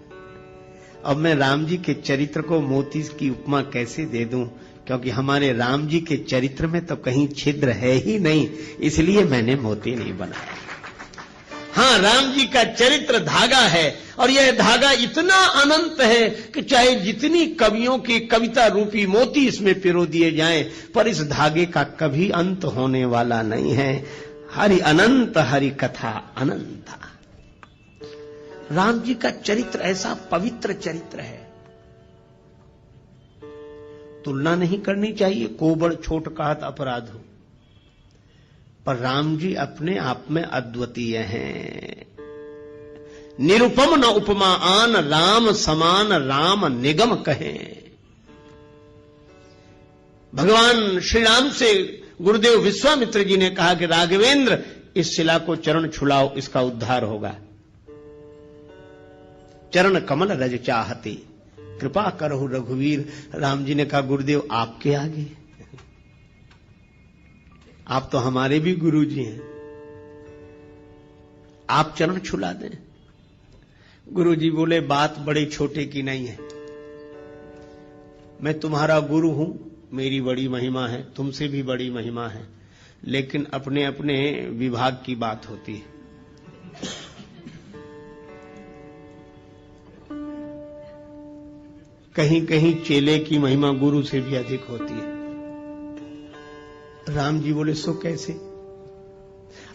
अब मैं राम जी के चरित्र को मोती की उपमा कैसे दे दूं? क्योंकि हमारे राम जी के चरित्र में तो कहीं छिद्र है ही नहीं, इसलिए मैंने मोती नहीं बनाया। हां, राम जी का चरित्र धागा है और यह धागा इतना अनंत है कि चाहे जितनी कवियों की कविता रूपी मोती इसमें पिरो दिए जाएं, पर इस धागे का कभी अंत होने वाला नहीं है। हरि अनंत हरि कथा अनंता। राम जी का चरित्र ऐसा पवित्र चरित्र है, तुलना नहीं करनी चाहिए, कोबड़ छोट कहत अपराध हो। पर राम जी अपने आप में अद्वितीय हैं। निरुपम न उपमा आन, राम समान राम निगम कहें। भगवान श्री राम से गुरुदेव विश्वामित्र जी ने कहा कि राघवेंद्र, इस शिला को चरण छुलाओ, इसका उद्धार होगा। चरण कमल रज चाहते कृपा करो रघुवीर। राम जी ने कहा, गुरुदेव आपके आगे, आप तो हमारे भी गुरु जी हैं, आप चरण छुला दें। गुरु जी बोले, बात बड़े छोटे की नहीं है, मैं तुम्हारा गुरु हूं, मेरी बड़ी महिमा है, तुमसे भी बड़ी महिमा है, लेकिन अपने अपने विभाग की बात होती है। कहीं कहीं चेले की महिमा गुरु से भी अधिक होती है। राम जी बोले, सो कैसे?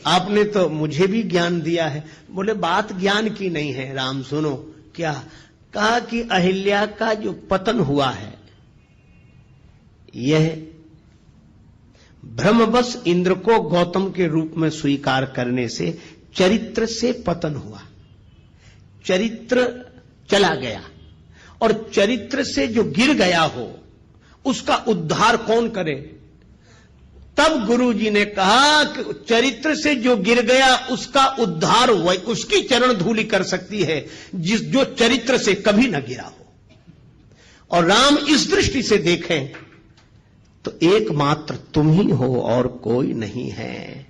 आपने तो मुझे भी ज्ञान दिया है। बोले, बात ज्ञान की नहीं है राम, सुनो। क्या? कहा कि अहिल्या का जो पतन हुआ है, यह भ्रमवश इंद्र को गौतम के रूप में स्वीकार करने से चरित्र से पतन हुआ, चरित्र चला गया, और चरित्र से जो गिर गया हो उसका उद्धार कौन करे? तब गुरु जी ने कहा कि चरित्र से जो गिर गया उसका उद्धार उसकी चरण धूलि कर सकती है जो चरित्र से कभी न गिरा हो। और राम इस दृष्टि से देखें तो एकमात्र तुम ही हो और कोई नहीं है।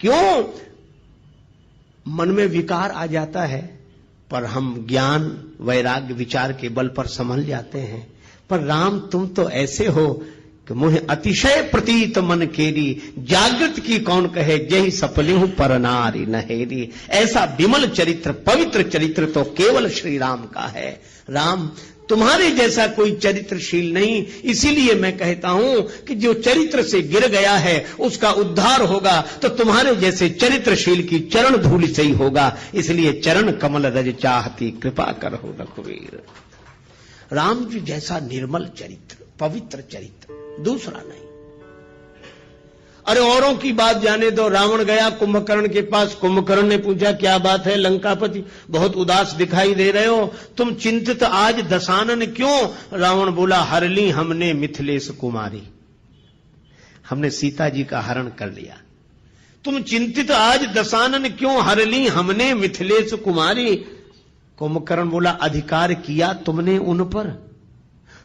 क्यों? मन में विकार आ जाता है, पर हम ज्ञान वैराग्य विचार के बल पर संभल जाते हैं। पर राम, तुम तो ऐसे हो कि मुझे अतिशय प्रतीत मन केरी, जागृत की कौन कहे, जही सपलिहु पर नारी नहेरी। ऐसा विमल चरित्र, पवित्र चरित्र तो केवल श्री राम का है। राम, तुम्हारे जैसा कोई चरित्रशील नहीं, इसीलिए मैं कहता हूं कि जो चरित्र से गिर गया है उसका उद्धार होगा तो तुम्हारे जैसे चरित्रशील की चरण धूलि से ही होगा। इसलिए चरण कमल रज चाहती कृपा करहु रघुवीर। राम जी जैसा निर्मल चरित्र, पवित्र चरित्र दूसरा नहीं। अरे औरों की बात जाने दो। रावण गया कुंभकर्ण के पास, कुंभकर्ण ने पूछा, क्या बात है लंकापति, बहुत उदास दिखाई दे रहे हो, तुम चिंतित आज दशानन क्यों? रावण बोला, हर ली हमने मिथिलेश कुमारी, हमने सीता जी का हरण कर लिया। तुम चिंतित आज दशानन क्यों, हर ली हमने मिथिलेश कुमारी। कुंभकर्ण बोला, अधिकार किया तुमने उन पर?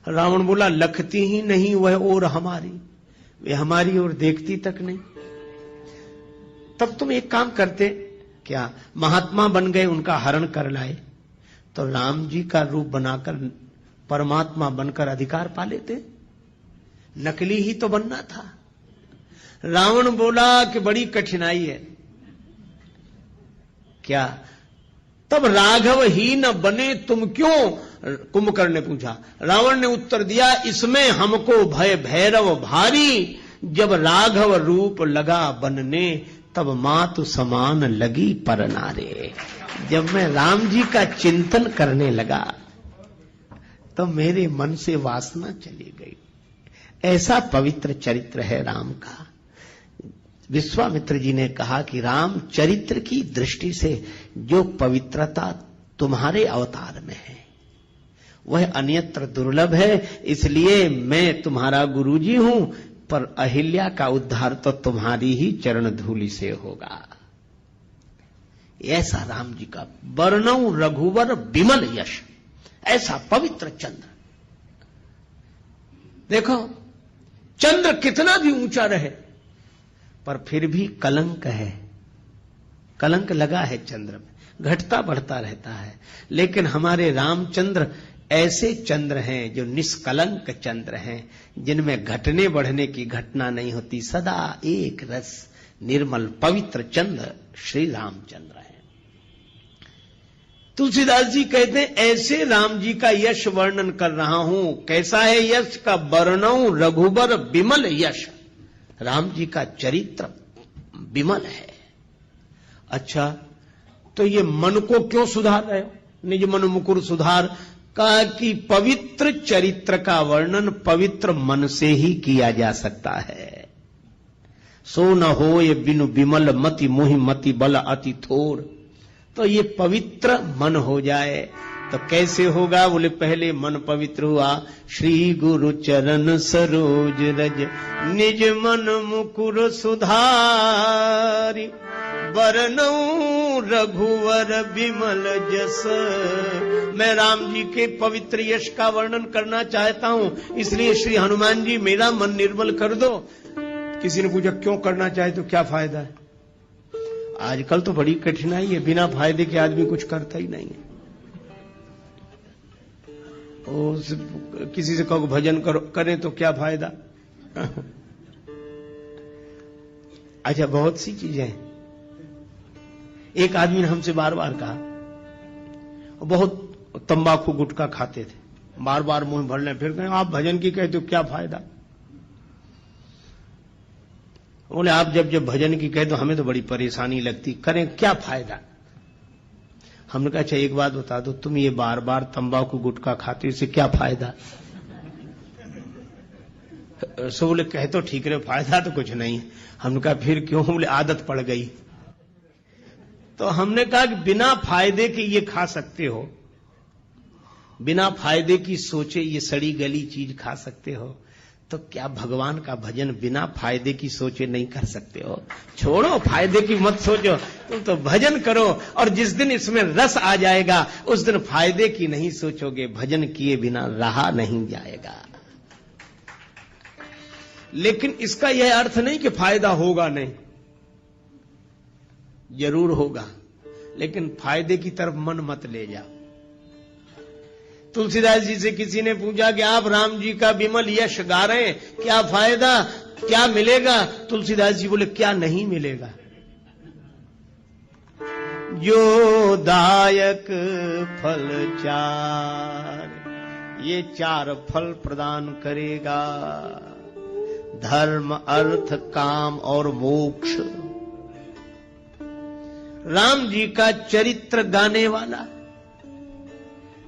रावण बोला, लखती ही नहीं वह और हमारी, वे हमारी ओर देखती तक नहीं। तब तुम एक काम करते, क्या महात्मा बन गए, उनका हरण कर लाए, तो राम जी का रूप बनाकर परमात्मा बनकर अधिकार पा लेते। नकली ही तो बनना था। रावण बोला कि बड़ी कठिनाई है। क्या? तब राघव ही न बने तुम क्यों? कुंभकर्ण ने पूछा। रावण ने उत्तर दिया, इसमें हमको भय भैरव भारी, जब राघव रूप लगा बनने, तब मातु समान लगी पर नारे। जब मैं राम जी का चिंतन करने लगा तो मेरे मन से वासना चली गई। ऐसा पवित्र चरित्र है राम का। विश्वामित्र जी ने कहा कि राम, चरित्र की दृष्टि से जो पवित्रता तुम्हारे अवतार में है वह अन्यत्र दुर्लभ है, इसलिए मैं तुम्हारा गुरुजी हूं, पर अहिल्या का उद्धार तो तुम्हारी ही चरण धूलि से होगा। ऐसा राम जी का वर्णौ रघुवर विमल यश, ऐसा पवित्र चंद्र। देखो, चंद्र कितना भी ऊंचा रहे पर फिर भी कलंक है, कलंक लगा है चंद्र में, घटता बढ़ता रहता है। लेकिन हमारे रामचंद्र ऐसे चंद्र हैं जो निष्कलंक चंद्र हैं, जिनमें घटने बढ़ने की घटना नहीं होती, सदा एक रस निर्मल पवित्र चंद्र श्री रामचंद्र हैं। तुलसीदास जी कहते हैं, ऐसे राम जी का यश वर्णन कर रहा हूं। कैसा है यश का? वर्णौ रघुबर विमल यश। राम जी का चरित्र विमल है। अच्छा, तो ये मन को क्यों सुधार रहे हो? निज मन मुकुर सुधार। कहा कि पवित्र चरित्र का वर्णन पवित्र मन से ही किया जा सकता है। सो न हो ये बिनु विमल मति मोहि मति बल अति थोर। तो ये पवित्र मन हो जाए, तो कैसे होगा? बोले पहले मन पवित्र हुआ, श्री गुरु चरण सरोज रज निज मन मुकुर सुधारी, बरनऊं रघुवर विमल जस। मैं राम जी के पवित्र यश का वर्णन करना चाहता हूं, इसलिए श्री हनुमान जी मेरा मन निर्मल कर दो। किसी ने पूछा क्यों करना चाहे तो क्या फायदा है? आजकल तो बड़ी कठिनाई है, बिना फायदे के आदमी कुछ करता ही नहीं है। किसी से कहो भजन करो, करें तो क्या फायदा? अच्छा, बहुत सी चीजें हैं। एक आदमी ने हमसे बार बार कहा, बहुत तंबाकू गुटखा खाते थे, बार बार मुंह भर लें, फिर कहें आप भजन की कहते हो क्या फायदा? बोले आप जब जब भजन की कहते हो हमें तो बड़ी परेशानी लगती, करें क्या फायदा? हमने कहा अच्छा एक बात बता दो, तुम ये बार बार तंबाकू गुटखा खाते हो, इससे क्या फायदा? सो बोले कहे तो ठीक रहे, फायदा तो कुछ नहीं। हमने कहा फिर क्यों? बोले आदत पड़ गई। तो हमने कहा कि बिना फायदे के ये खा सकते हो, बिना फायदे की सोचे ये सड़ी गली चीज खा सकते हो, तो क्या भगवान का भजन बिना फायदे की सोचे नहीं कर सकते हो? छोड़ो फायदे की मत सोचो, तुम तो भजन करो, और जिस दिन इसमें रस आ जाएगा उस दिन फायदे की नहीं सोचोगे, भजन किए बिना रहा नहीं जाएगा। लेकिन इसका यह अर्थ नहीं कि फायदा होगा नहीं, जरूर होगा, लेकिन फायदे की तरफ मन मत ले जाओ। तुलसीदास जी से किसी ने पूछा कि आप राम जी का विमल यश गा रहे हैं, क्या फायदा, क्या मिलेगा? तुलसीदास जी बोले क्या नहीं मिलेगा? जो दायक फल चार, ये चार फल प्रदान करेगा, धर्म अर्थ काम और मोक्ष। राम जी का चरित्र गाने वाला,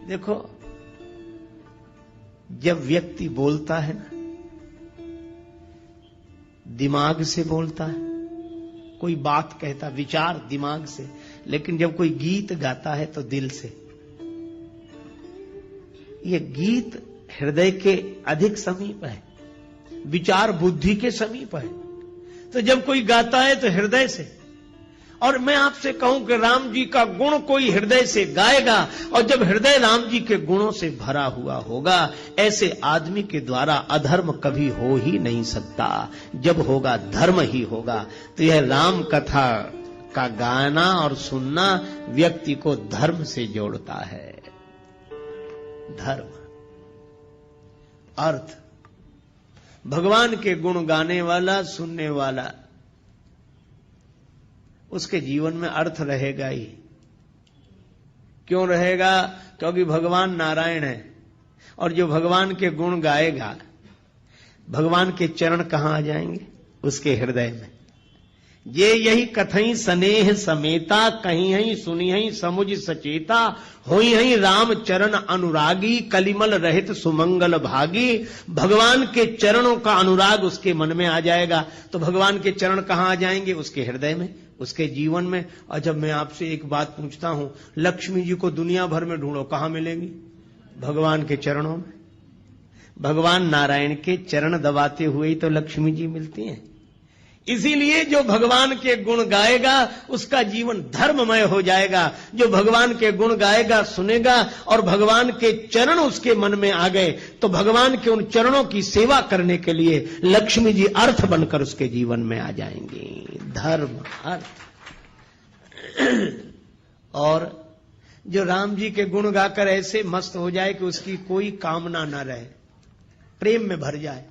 देखो जब व्यक्ति बोलता है ना, दिमाग से बोलता है, कोई बात कहता विचार दिमाग से, लेकिन जब कोई गीत गाता है तो दिल से। ये गीत हृदय के अधिक समीप है, विचार बुद्धि के समीप है। तो जब कोई गाता है तो हृदय से। और मैं आपसे कहूं कि राम जी का गुण कोई हृदय से गाएगा, और जब हृदय राम जी के गुणों से भरा हुआ होगा, ऐसे आदमी के द्वारा अधर्म कभी हो ही नहीं सकता। जब होगा धर्म ही होगा। तो यह राम कथा का गाना और सुनना व्यक्ति को धर्म से जोड़ता है। धर्म, अर्थ, भगवान के गुण गाने वाला, सुनने वाला, उसके जीवन में अर्थ रहेगा ही। क्यों रहेगा? क्योंकि भगवान नारायण है, और जो भगवान के गुण गाएगा, भगवान के चरण कहां आ जाएंगे? उसके हृदय में। ये यही कथई स्नेह समेता, कहीं हई सुनी हई समुझ सचेता, होई हई राम चरण अनुरागी, कलिमल रहित सुमंगल भागी। भगवान के चरणों का अनुराग उसके मन में आ जाएगा, तो भगवान के चरण कहां आ जाएंगे? उसके हृदय में, उसके जीवन में। और जब मैं आपसे एक बात पूछता हूं, लक्ष्मी जी को दुनिया भर में ढूंढो, कहां मिलेंगी? भगवान के चरणों में। भगवान नारायण के चरण दबाते हुए ही तो लक्ष्मी जी मिलती हैं। इसीलिए जो भगवान के गुण गाएगा उसका जीवन धर्ममय हो जाएगा। जो भगवान के गुण गाएगा, सुनेगा, और भगवान के चरण उसके मन में आ गए, तो भगवान के उन चरणों की सेवा करने के लिए लक्ष्मी जी अर्थ बनकर उसके जीवन में आ जाएंगी। धर्म, अर्थ। और जो राम जी के गुण गाकर ऐसे मस्त हो जाए कि उसकी कोई कामना न रहे, प्रेम में भर जाए।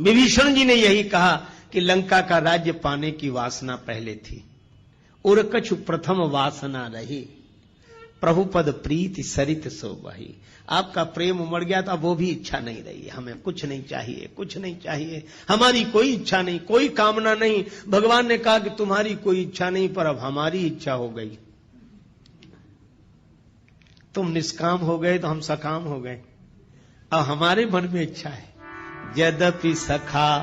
विभीषण जी ने यही कहा कि लंका का राज्य पाने की वासना पहले थी, उर कछु प्रथम वासना रही, प्रभु पद प्रीति सरित सो बही। आपका प्रेम उमड़ गया था, वो भी इच्छा नहीं रही। हमें कुछ नहीं चाहिए, कुछ नहीं चाहिए, हमारी कोई इच्छा नहीं, कोई कामना नहीं। भगवान ने कहा कि तुम्हारी कोई इच्छा नहीं, पर अब हमारी इच्छा हो गई। तुम निष्काम हो गए तो हम सकाम हो गए। अब हमारे मन में इच्छा है। यद्यपि सखा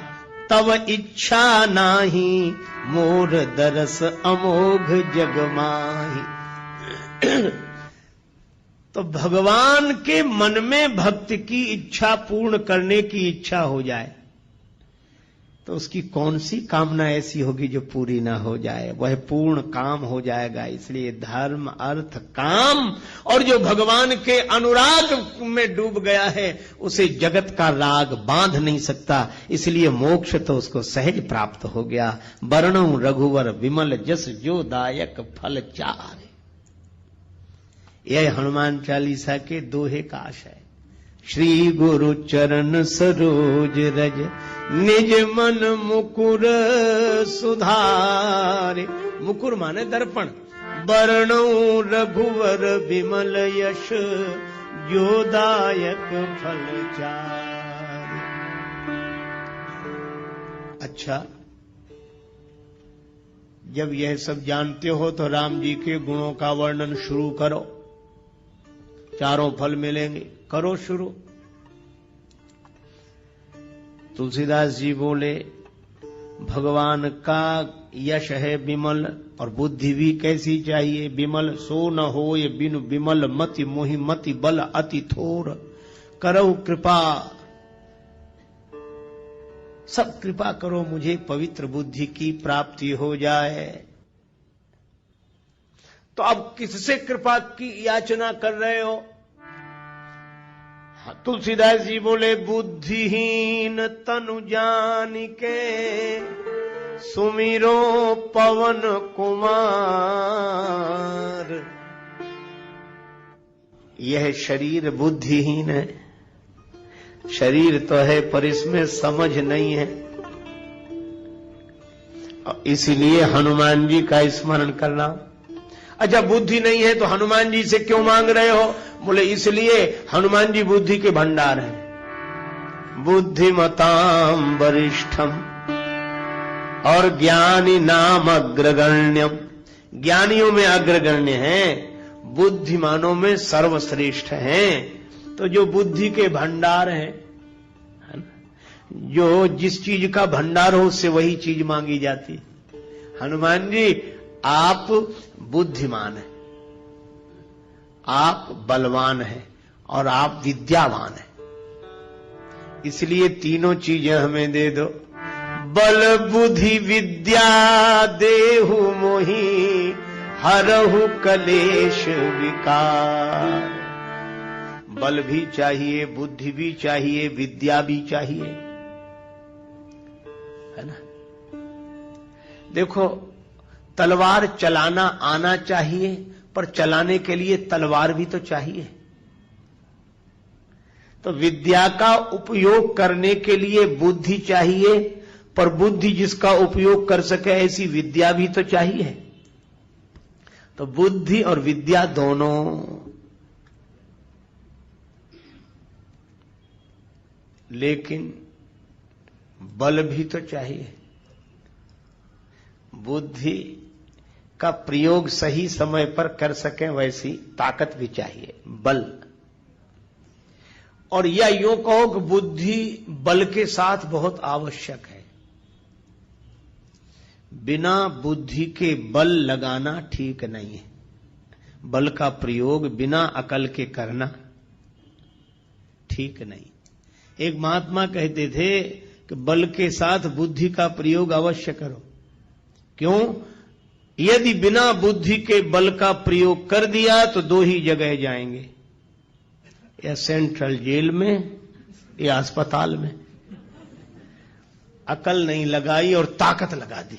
तव इच्छा नाही, मोर दरस अमोघ जग माही। तो भगवान के मन में भक्त की इच्छा पूर्ण करने की इच्छा हो जाए तो उसकी कौन सी कामना ऐसी होगी जो पूरी ना हो जाए? वह पूर्ण काम हो जाएगा। इसलिए धर्म अर्थ काम, और जो भगवान के अनुराग में डूब गया है उसे जगत का राग बांध नहीं सकता। इसलिए मोक्ष तो उसको सहज प्राप्त हो गया। वर्णौ रघुवर विमल जस जो दायक फल चार। यह हनुमान चालीसा के दोहे का आशय। श्री गुरु चरण सरोज रज निज मन मुकुर सुधारे। मुकुर माने दर्पण। वर्णौ रघुवर विमल यश जो दायक फल चारे। अच्छा, जब यह सब जानते हो तो राम जी के गुणों का वर्णन शुरू करो। चारों फल मिलेंगे, करो शुरू। तुलसीदास जी बोले भगवान का यश है विमल, और बुद्धि भी कैसी चाहिए? विमल सो न होय बिनु विमल मति मोहि मति बल अति थोर। करो कृपा, सब कृपा करो मुझे पवित्र बुद्धि की प्राप्ति हो जाए। तो अब किससे कृपा की याचना कर रहे हो? तुलसीदास जी बोले बुद्धिहीन तनु जान के सुमिरो पवन कुमार। यह शरीर बुद्धिहीन है, शरीर तो है पर इसमें समझ नहीं है, इसलिए हनुमान जी का स्मरण करना। अच्छा, बुद्धि नहीं है तो हनुमान जी से क्यों मांग रहे हो? बोले इसलिए हनुमान जी बुद्धि के भंडार हैं। बुद्धिमताम वरिष्ठम और ज्ञानी नाम अग्रगण्यम। ज्ञानियों में अग्रगण्य हैं, बुद्धिमानों में सर्वश्रेष्ठ हैं। तो जो बुद्धि के भंडार हैं, जो जिस चीज का भंडार हो उससे वही चीज मांगी जाती। हनुमान जी आप बुद्धिमान हैं, आप बलवान हैं और आप विद्यावान हैं, इसलिए तीनों चीजें हमें दे दो। बल बुद्धि विद्या देहु मोहि हरहु कलेश विकार। बल भी चाहिए, बुद्धि भी चाहिए, विद्या भी चाहिए, है ना? देखो, तलवार चलाना आना चाहिए, पर चलाने के लिए तलवार भी तो चाहिए। तो विद्या का उपयोग करने के लिए बुद्धि चाहिए, पर बुद्धि जिसका उपयोग कर सके ऐसी विद्या भी तो चाहिए। तो बुद्धि और विद्या दोनों, लेकिन बल भी तो चाहिए। बुद्धि का प्रयोग सही समय पर कर सकें वैसी ताकत भी चाहिए, बल। और या यूं कहो कि बुद्धि बल के साथ बहुत आवश्यक है। बिना बुद्धि के बल लगाना ठीक नहीं है। बल का प्रयोग बिना अकल के करना ठीक नहीं। एक महात्मा कहते थे कि बल के साथ बुद्धि का प्रयोग अवश्य करो। क्यों? यदि बिना बुद्धि के बल का प्रयोग कर दिया तो दो ही जगह जाएंगे, या सेंट्रल जेल में या अस्पताल में। अकल नहीं लगाई और ताकत लगा दी,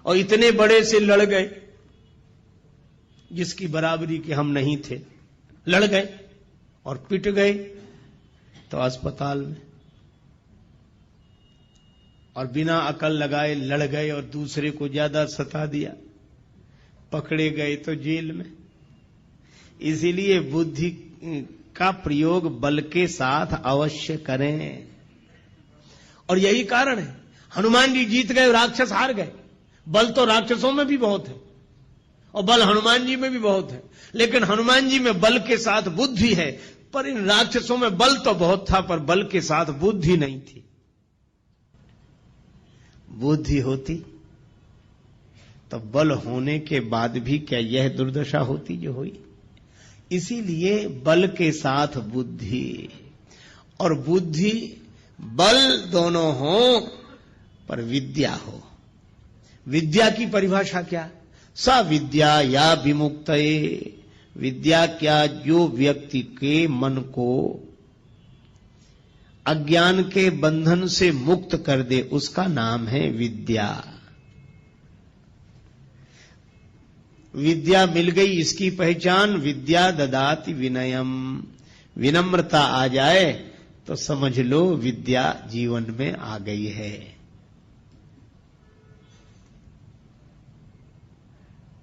और इतने बड़े से लड़ गए जिसकी बराबरी के हम नहीं थे। लड़ गए और पिट गए तो अस्पताल में, और बिना अकल लगाए लड़ गए और दूसरे को ज्यादा सता दिया, पकड़े गए तो जेल में। इसीलिए बुद्धि का प्रयोग बल के साथ अवश्य करें। और यही कारण है हनुमान जी जीत गए, राक्षस हार गए। बल तो राक्षसों में भी बहुत है और बल हनुमान जी में भी बहुत है, लेकिन हनुमान जी में बल के साथ बुद्धि है, पर इन राक्षसों में बल तो बहुत था पर बल के साथ बुद्धि नहीं थी। बुद्धि होती तो बल होने के बाद भी क्या यह दुर्दशा होती जो हुई? इसीलिए बल के साथ बुद्धि, और बुद्धि बल दोनों हो पर विद्या हो। विद्या की परिभाषा क्या? स विद्या या विमुक्तये, विद्या क्या? जो व्यक्ति के मन को अज्ञान के बंधन से मुक्त कर दे, उसका नाम है विद्या। विद्या मिल गई, इसकी पहचान विद्या ददाति विनयम। विनम्रता आ जाए तो समझ लो विद्या जीवन में आ गई है।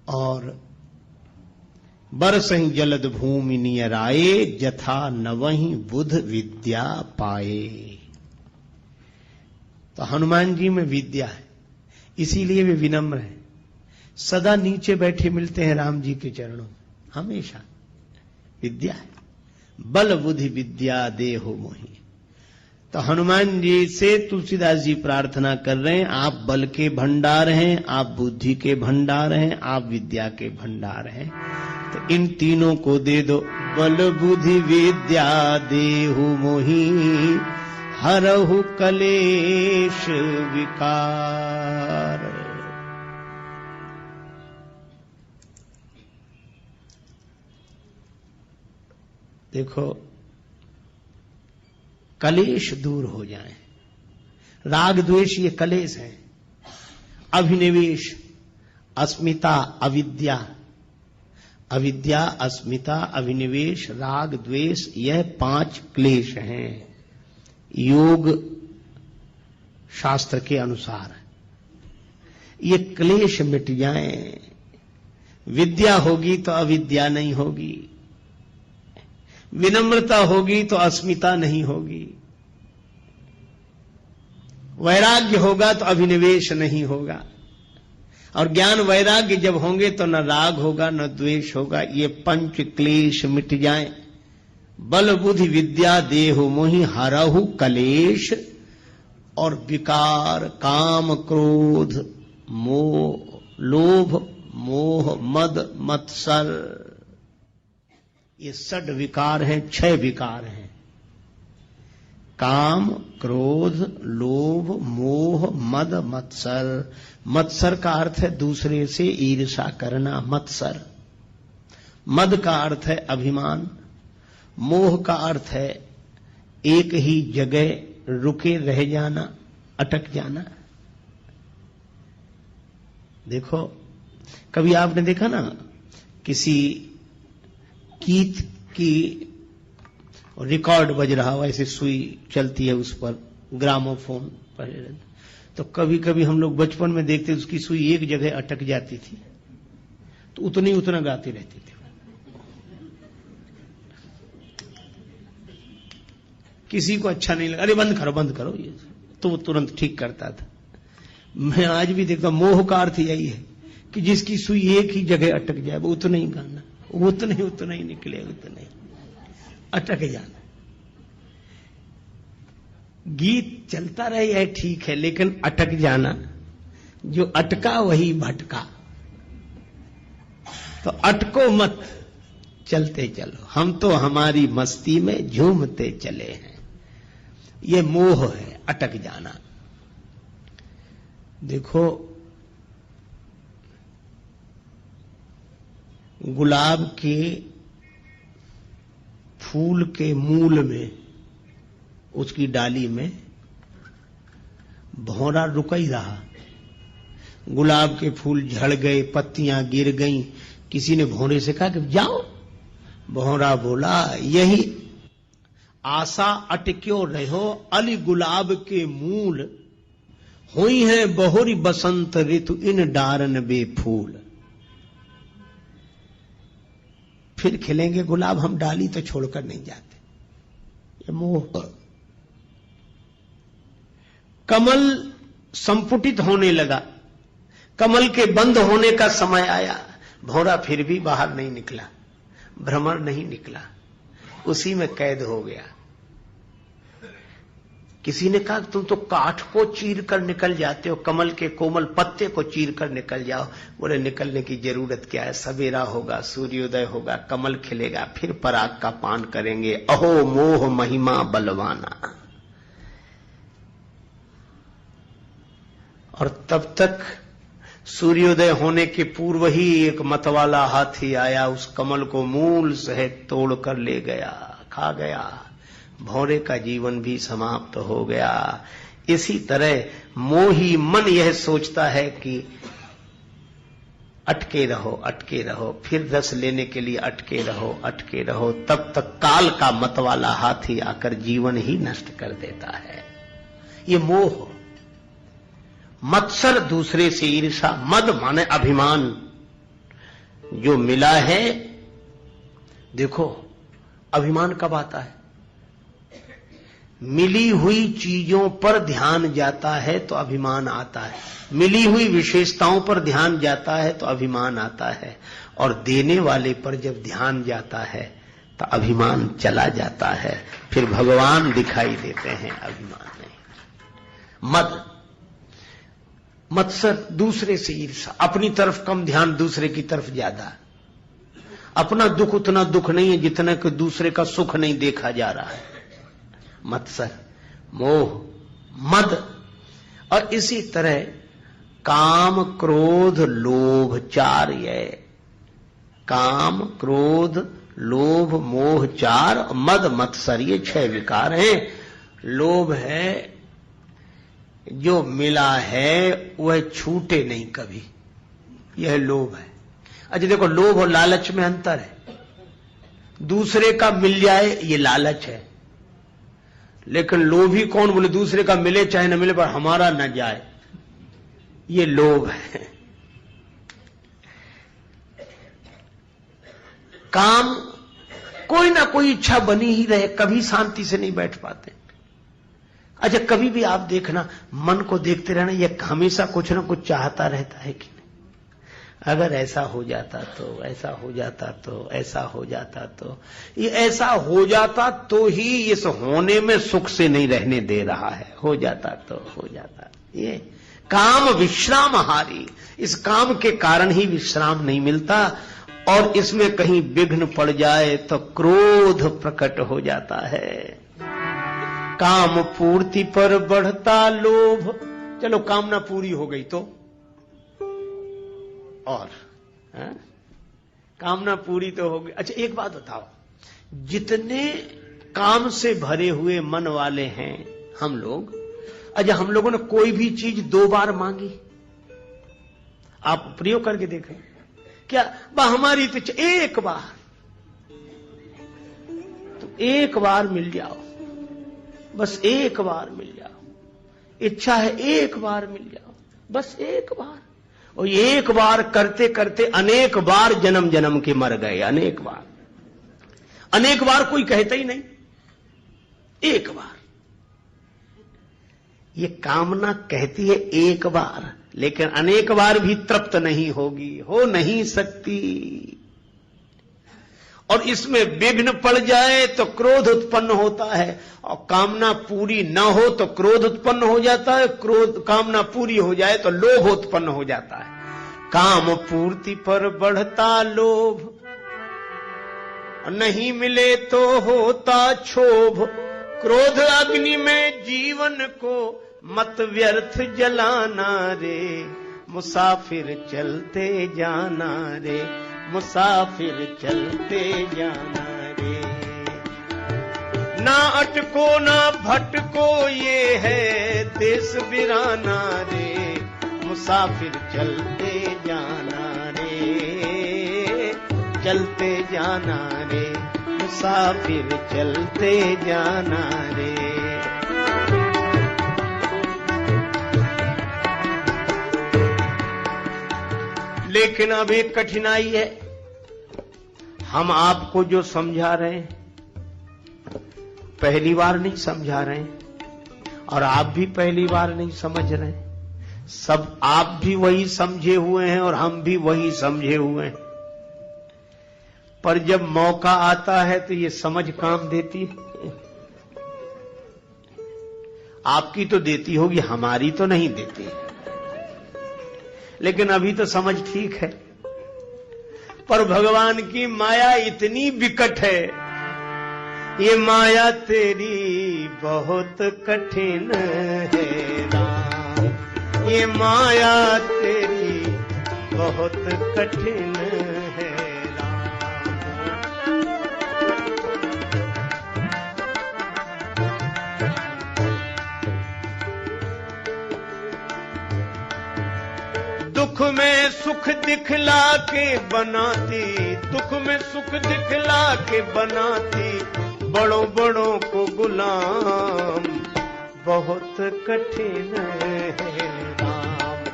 और बरसहि जलद भूमि नियराए, जथा नवहि बुध विद्या पाए। तो हनुमान जी में विद्या है, इसीलिए वे विनम्र हैं। सदा नीचे बैठे मिलते हैं राम जी के चरणों में, हमेशा विद्या है। बल बुद्धि विद्या देहो मोहि। तो हनुमान जी से तुलसीदास जी प्रार्थना कर रहे हैं, आप बल के भंडार हैं, आप बुद्धि के भंडार हैं, आप विद्या के भंडार हैं, तो इन तीनों को दे दो। बल बुद्धि विद्या देहु मोहि, हरहु कलेश विकार। देखो, कलेश दूर हो जाए। राग द्वेष ये कलेश है। अभिनिवेश, अस्मिता, अविद्या, अविद्या, अस्मिता, अभिनिवेश, राग द्वेष, यह 5 क्लेश हैं योग शास्त्र के अनुसार। ये क्लेश मिट जाएं, विद्या होगी तो अविद्या नहीं होगी, विनम्रता होगी तो अस्मिता नहीं होगी, वैराग्य होगा तो अभिनिवेश नहीं होगा, और ज्ञान वैराग्य जब होंगे तो न राग होगा न द्वेष होगा। ये 5 क्लेश मिट जाएं। बल बुद्धि विद्या देहु मोहि, हरहु कलेश और विकार, काम क्रोध मोह, लोभ मोह मद मत्सर, ये 6 विकार हैं, 6 विकार हैं। काम क्रोध लोभ मोह मद मत्सर। मत्सर का अर्थ है दूसरे से ईर्ष्या करना, मत्सर। मद का अर्थ है अभिमान। मोह का अर्थ है एक ही जगह रुके रह जाना, अटक जाना। देखो, कभी आपने देखा ना, किसी गीत की रिकॉर्ड बज रहा हो, ऐसे सुई चलती है उस पर, ग्रामोफोन पर, तो कभी कभी हम लोग बचपन में देखते उसकी सुई एक जगह अटक जाती थी तो उतना गाती रहती थी। किसी को अच्छा नहीं लगा, अरे बंद करो ये, तो वो तुरंत ठीक करता था। मैं आज भी देखता हूं, मोह का अर्थ यही है कि जिसकी सुई एक ही जगह अटक जाए वो उतना ही गाना, उतना ही निकले, उतना ही अटक जाना। गीत चलता रहे है ठीक है, लेकिन अटक जाना, जो अटका वही भटका। तो अटको मत, चलते चलो, हम तो हमारी मस्ती में झूमते चले हैं। ये मोह है, अटक जाना। देखो, गुलाब के फूल के मूल में, उसकी डाली में भौरा रुक ही रहा। गुलाब के फूल झड़ गए, पत्तियां गिर गईं, किसी ने भौरे से कहा कि जाओ। भौरा बोला, यही आशा अटक्यो रहो, अली गुलाब के मूल, हुई है बहुरी बसंत ऋतु इन डारन बेफूल। फिर खिलेंगे गुलाब, हम डाली तो छोड़कर नहीं जाते। ये मोह। कमल संपुटित होने लगा, कमल के बंद होने का समय आया, भौरा फिर भी बाहर नहीं निकला, भ्रमर नहीं निकला, उसी में कैद हो गया। किसी ने कहा तुम तो काठ को चीर कर निकल जाते हो, कमल के कोमल पत्ते को चीर कर निकल जाओ। बोले निकलने की जरूरत क्या है, सवेरा होगा, सूर्योदय होगा, कमल खिलेगा, फिर पराग का पान करेंगे। अहो मोह महिमा बलवाना। और तब तक सूर्योदय होने के पूर्व ही एक मतवाला हाथी आया, उस कमल को मूल सहित तोड़ कर ले गया, खा गया। भौरे का जीवन भी समाप्त हो गया। इसी तरह मोही मन यह सोचता है कि अटके रहो, अटके रहो, फिर रस लेने के लिए अटके रहो, अटके रहो। तब तक काल का मतवाला हाथी आकर जीवन ही नष्ट कर देता है। ये मोह। मत्सर दूसरे से ईर्षा, मद माने अभिमान। जो मिला है, देखो अभिमान कब आता है, मिली हुई चीजों पर ध्यान जाता है तो अभिमान आता है, मिली हुई विशेषताओं पर ध्यान जाता है तो अभिमान आता है, और देने वाले पर जब ध्यान जाता है तो अभिमान चला जाता है, फिर भगवान दिखाई देते हैं, अभिमान नहीं। मद, मत्सर, दूसरे से ईर्षा, अपनी तरफ कम ध्यान, दूसरे की तरफ ज्यादा। अपना दुख उतना दुख नहीं है जितना कि दूसरे का सुख नहीं देखा जा रहा है। मत्सर, मोह, मद। और इसी तरह काम, क्रोध, लोभ, चार। ये काम, क्रोध, लोभ, मोह, चार, मद, मत्सर, ये 6 विकार हैं। लोभ है, जो मिला है वह छूटे नहीं कभी, यह लोभ है। अच्छा देखो, लोभ और लालच में अंतर है। दूसरे का मिल जाए ये लालच है, लेकिन लोभी कौन, बोले दूसरे का मिले चाहे न मिले पर हमारा न जाए, ये लोभ है। काम, कोई ना कोई इच्छा बनी ही रहे, कभी शांति से नहीं बैठ पाते। अच्छा कभी भी आप देखना, मन को देखते रहना, यह हमेशा कुछ ना कुछ चाहता रहता है कि नहीं। अगर ऐसा हो जाता तो, ऐसा हो जाता तो, ऐसा हो जाता तो, ये ऐसा हो जाता तो ही इस होने में सुख से नहीं रहने दे रहा है। हो जाता तो हो जाता। ये काम विश्रामहारी, इस काम के कारण ही विश्राम नहीं मिलता, और इसमें कहीं विघ्न पड़ जाए तो क्रोध प्रकट हो जाता है। काम पूर्ति पर बढ़ता लोभ। चलो कामना पूरी हो गई तो, और कामना पूरी तो हो गई। अच्छा एक बात बताओ, जितने काम से भरे हुए मन वाले हैं हम लोग, अच्छा हम लोगों ने कोई भी चीज 2 बार मांगी? आप प्रयोग करके देखें, क्या हमारी तो एक बार, तो एक बार मिल जाओ, बस एक बार मिल जाओ। इच्छा है एक बार मिल जाओ, बस एक बार। और एक बार करते करते अनेक बार जन्म जन्म के मर गए, अनेक बार। अनेक बार कोई कहता ही नहीं, एक बार। ये कामना कहती है एक बार, लेकिन अनेक बार भी तृप्त नहीं होगी, हो नहीं सकती। और इसमें विघ्न पड़ जाए तो क्रोध उत्पन्न होता है, और कामना पूरी न हो तो क्रोध उत्पन्न हो जाता है, कामना पूरी हो जाए तो लोभ उत्पन्न हो जाता है। काम पूर्ति पर बढ़ता लोभ, नहीं मिले तो होता क्षोभ। क्रोध अग्नि में जीवन को मत व्यर्थ जलाना रे, मुसाफिर चलते जाना रे, मुसाफिर चलते जाना रे। ना अटको ना भटको, ये है देश वीराना रे, मुसाफिर चलते जाना रे, चलते जाना रे, मुसाफिर चलते जाना रे। लेकिन अब एक कठिनाई है, हम आपको जो समझा रहे हैं पहली बार नहीं समझा रहे हैं, और आप भी पहली बार नहीं समझ रहे हैं। सब आप भी वही समझे हुए हैं और हम भी वही समझे हुए हैं, पर जब मौका आता है तो ये समझ काम देती है। आपकी तो देती होगी, हमारी तो नहीं देती। लेकिन अभी तो समझ ठीक है, पर भगवान की माया इतनी विकट है, ये माया तेरी बहुत कठिन है राम, ये माया तेरी बहुत कठिन है दुख में सुख दिखला के बनाती, दुख में सुख दिखला के बनाती, बड़ों बड़ों को गुलाम बहुत कठिन है राम,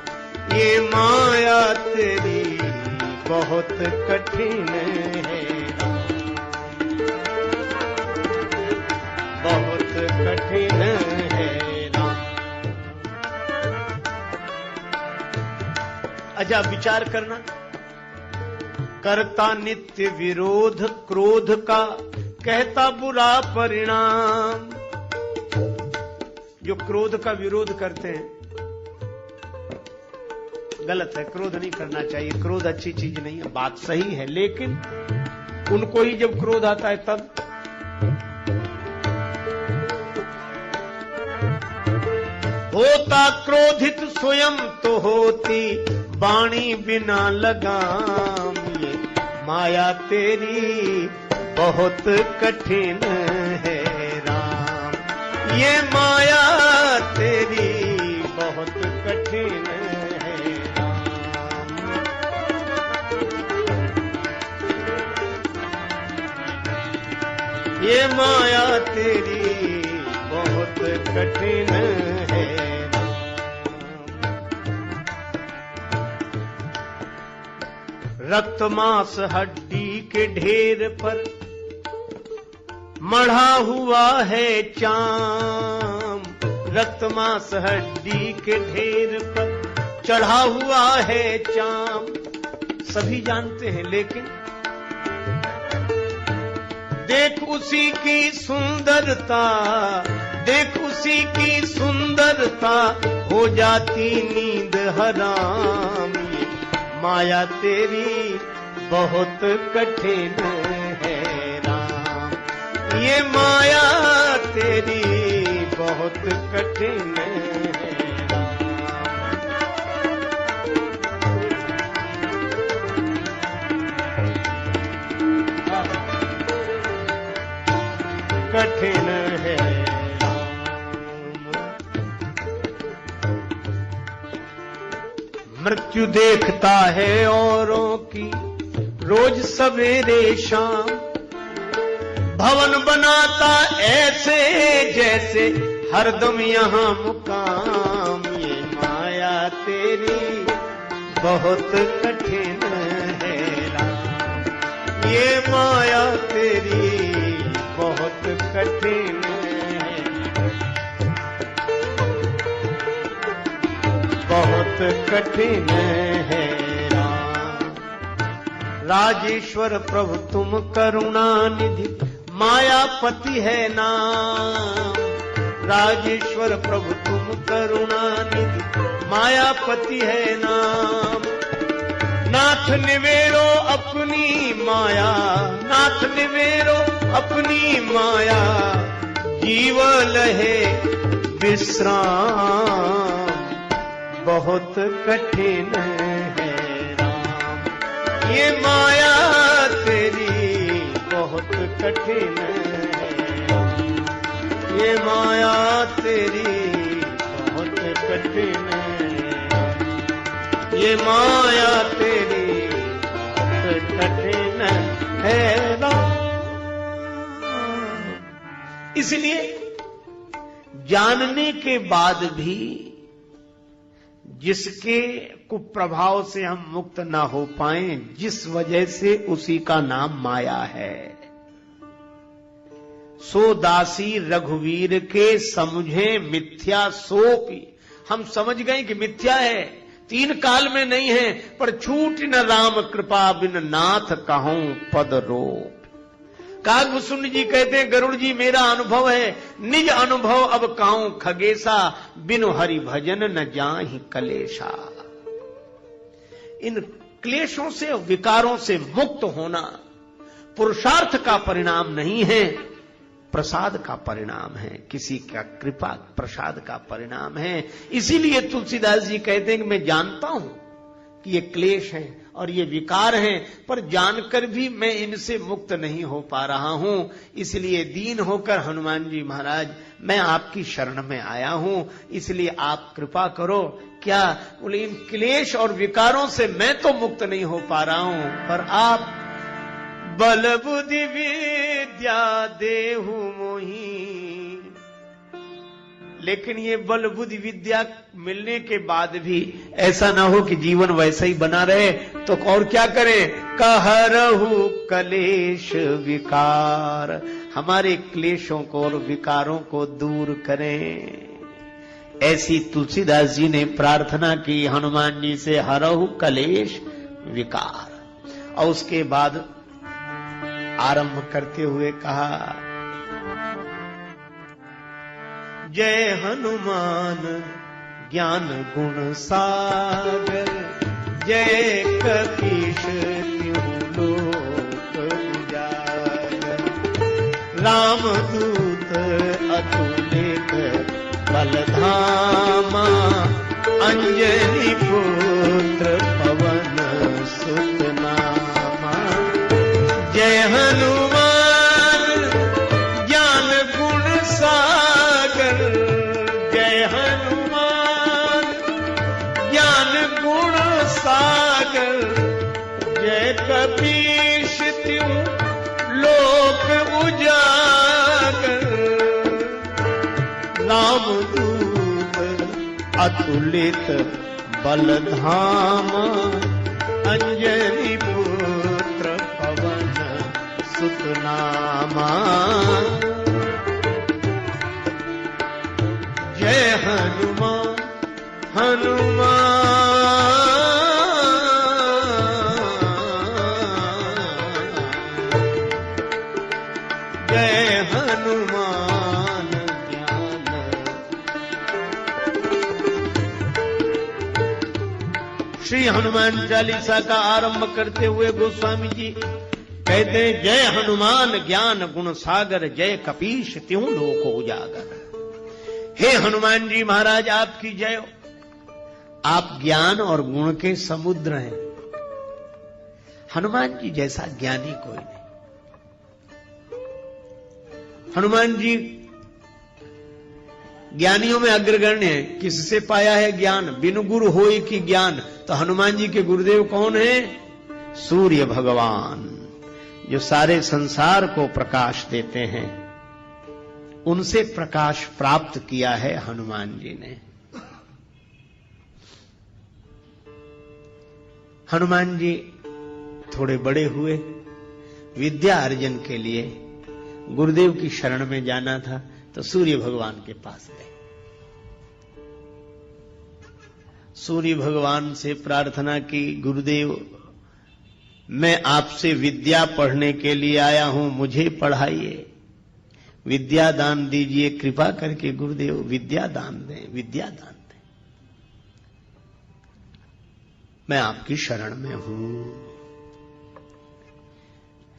ये माया तेरी बहुत कठिन है राम, बहुत कठिन है राम। अच्छा विचार करना, करता नित्य विरोध क्रोध का, कहता बुरा परिणाम। जो क्रोध का विरोध करते हैं गलत है, क्रोध नहीं करना चाहिए, क्रोध अच्छी चीज नहीं है, बात सही है, लेकिन उनको ही जब क्रोध आता है तब होता क्रोधित स्वयं तो होती वाणी बिना लगाम, ये माया तेरी बहुत कठिन है राम, ये माया तेरी बहुत कठिन है राम, ये माया तेरी बहुत कठिन है राम। रक्त मांस हड्डी के ढेर पर मढ़ा हुआ है चाम, रक्त मांस हड्डी के ढेर पर चढ़ा हुआ है चाम, सभी जानते हैं, लेकिन देख उसी की सुंदरता, देख उसी की सुंदरता, हो जाती नींद हराम, ये माया तेरी बहुत कठिन है राम, ये माया तेरी बहुत कठिन है राम, कठिन है राम। मृत्यु देखता है औरों की रोज सवेरे शाम, भवन बनाता ऐसे जैसे हरदम यहाँ मुकाम, ये माया तेरी बहुत कठिन है राम, ये माया तेरी बहुत कठिन है, बहुत कठिन है राम। राजेश्वर प्रभु तुम करुणा निधि, मायापति है नाम, राजेश्वर प्रभु तुम करुणा निधि, मायापति है नाम। नाथ निवेरो अपनी माया, नाथ निवेरो अपनी माया, जीव लहे विश्राम, बहुत कठिन है राम, ये माया तेरी बहुत कठिन है, ये माया तेरी बहुत कठिन है, ये माया तेरी बहुत कठिन है राम। इसलिए जानने के बाद भी जिसके कुप्रभाव से हम मुक्त ना हो पाए, जिस वजह से उसी का नाम माया है। सो दासी रघुवीर के समझे मिथ्या सोपी, हम समझ गए कि मिथ्या है, तीन काल में नहीं है, पर छूट न राम कृपा बिन नाथ कहूं पद रोप। कागभूषण जी कहते हैं गरुड़ जी मेरा अनुभव है, निज अनुभव अब काऊं खगेसा, बिनु हरि भजन न जाहि कलेशा। इन क्लेशों से विकारों से मुक्त होना पुरुषार्थ का परिणाम नहीं है, प्रसाद का परिणाम है, किसी का कृपा प्रसाद का परिणाम है। इसीलिए तुलसीदास जी कहते हैं कि मैं जानता हूं कि ये क्लेश है और ये विकार हैं, पर जानकर भी मैं इनसे मुक्त नहीं हो पा रहा हूं। इसलिए दीन होकर हनुमान जी महाराज मैं आपकी शरण में आया हूं, इसलिए आप कृपा करो। क्या बोले, इन क्लेश और विकारों से मैं तो मुक्त नहीं हो पा रहा हूं, पर आप बल बुद्धि विद्या देहु मोहि। लेकिन ये बल बुद्धि विद्या मिलने के बाद भी ऐसा ना हो कि जीवन वैसा ही बना रहे, तो और क्या करें? कहरहु कलेश विकार, हमारे क्लेशों को और विकारों को दूर करें। ऐसी तुलसीदास जी ने प्रार्थना की हनुमान जी से, हरहु कलेश विकार। और उसके बाद आरंभ करते हुए कहा, जय हनुमान ज्ञान गुण सागर, जय कपीश तिहु लोक उजागर, राम दूत अतुलित बलधामा, अंजनी पुत्र पवन सुत नामा। जय हनुमान ज्ञान गुण सागर, जय हनुमान ज्ञान गुण सागर, जय कपीश तिहु लोक उजागर, राम दूत अतुलित बलधामा, अंजनी पुत्र पवन सुत नामा। जय हनुमान हनुमान, जय हनुमान ज्ञान। श्री हनुमान चालीसा का आरंभ करते हुए गोस्वामी जी कहते हैं, जय हनुमान ज्ञान गुण सागर, जय कपीश तिहु लोक उजागर। हे हनुमान जी महाराज आपकी जय हो, आप ज्ञान और गुण के समुद्र हैं। हनुमान जी जैसा ज्ञानी कोई नहीं। हनुमान जी ज्ञानियों में अग्रगण्य है। किससे पाया है ज्ञान? बिनु गुरु होय की ज्ञान। तो हनुमान जी के गुरुदेव कौन है? सूर्य भगवान, जो सारे संसार को प्रकाश देते हैं। उनसे प्रकाश प्राप्त किया है हनुमान जी ने। हनुमान जी थोड़े बड़े हुए, विद्या अर्जन के लिए गुरुदेव की शरण में जाना था, तो सूर्य भगवान के पास गए। सूर्य भगवान से प्रार्थना की, गुरुदेव मैं आपसे विद्या पढ़ने के लिए आया हूं, मुझे पढ़ाइए, विद्या दान दीजिए, कृपा करके गुरुदेव विद्या दान दें, विद्या दान दें, मैं आपकी शरण में हूं।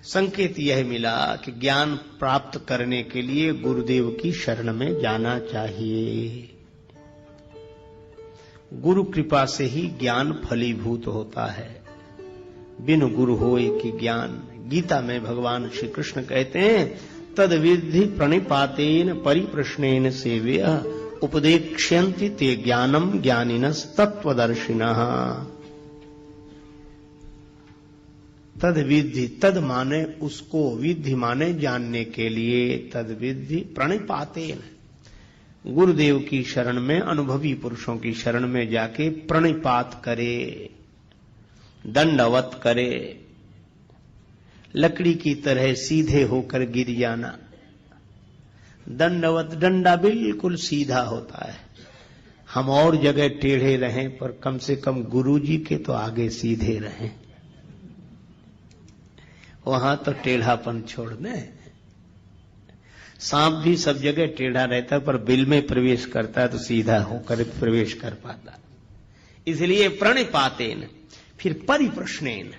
संकेत यह मिला कि ज्ञान प्राप्त करने के लिए गुरुदेव की शरण में जाना चाहिए। गुरु कृपा से ही ज्ञान फलीभूत होता है, बिनु गुरु होय कि ज्ञान। गीता में भगवान श्री कृष्ण कहते हैं, तद विद्धि प्रणिपातेन परिप्रश्नेन सेव्यः उपदेक्ष्यन्ति ते ज्ञानम ज्ञानिनस् तत्वदर्शिनः। तद विद्धि, तद माने उसको, विद्धि माने जानने के लिए, तद विद्धि प्रणिपातेन, गुरुदेव की शरण में, अनुभवी पुरुषों की शरण में जाके प्रणिपात करे, दंडवत करे, लकड़ी की तरह सीधे होकर गिर जाना। दंडवत, डंडा बिल्कुल सीधा होता है। हम और जगह टेढ़े रहें, पर कम से कम गुरुजी के तो आगे सीधे रहें। वहां तो टेढ़ापन छोड़ना है। सांप भी सब जगह टेढ़ा रहता है, पर बिल में प्रवेश करता है तो सीधा होकर प्रवेश कर पाता। इसलिए प्रणिपातेन, फिर परिप्रश्नेन,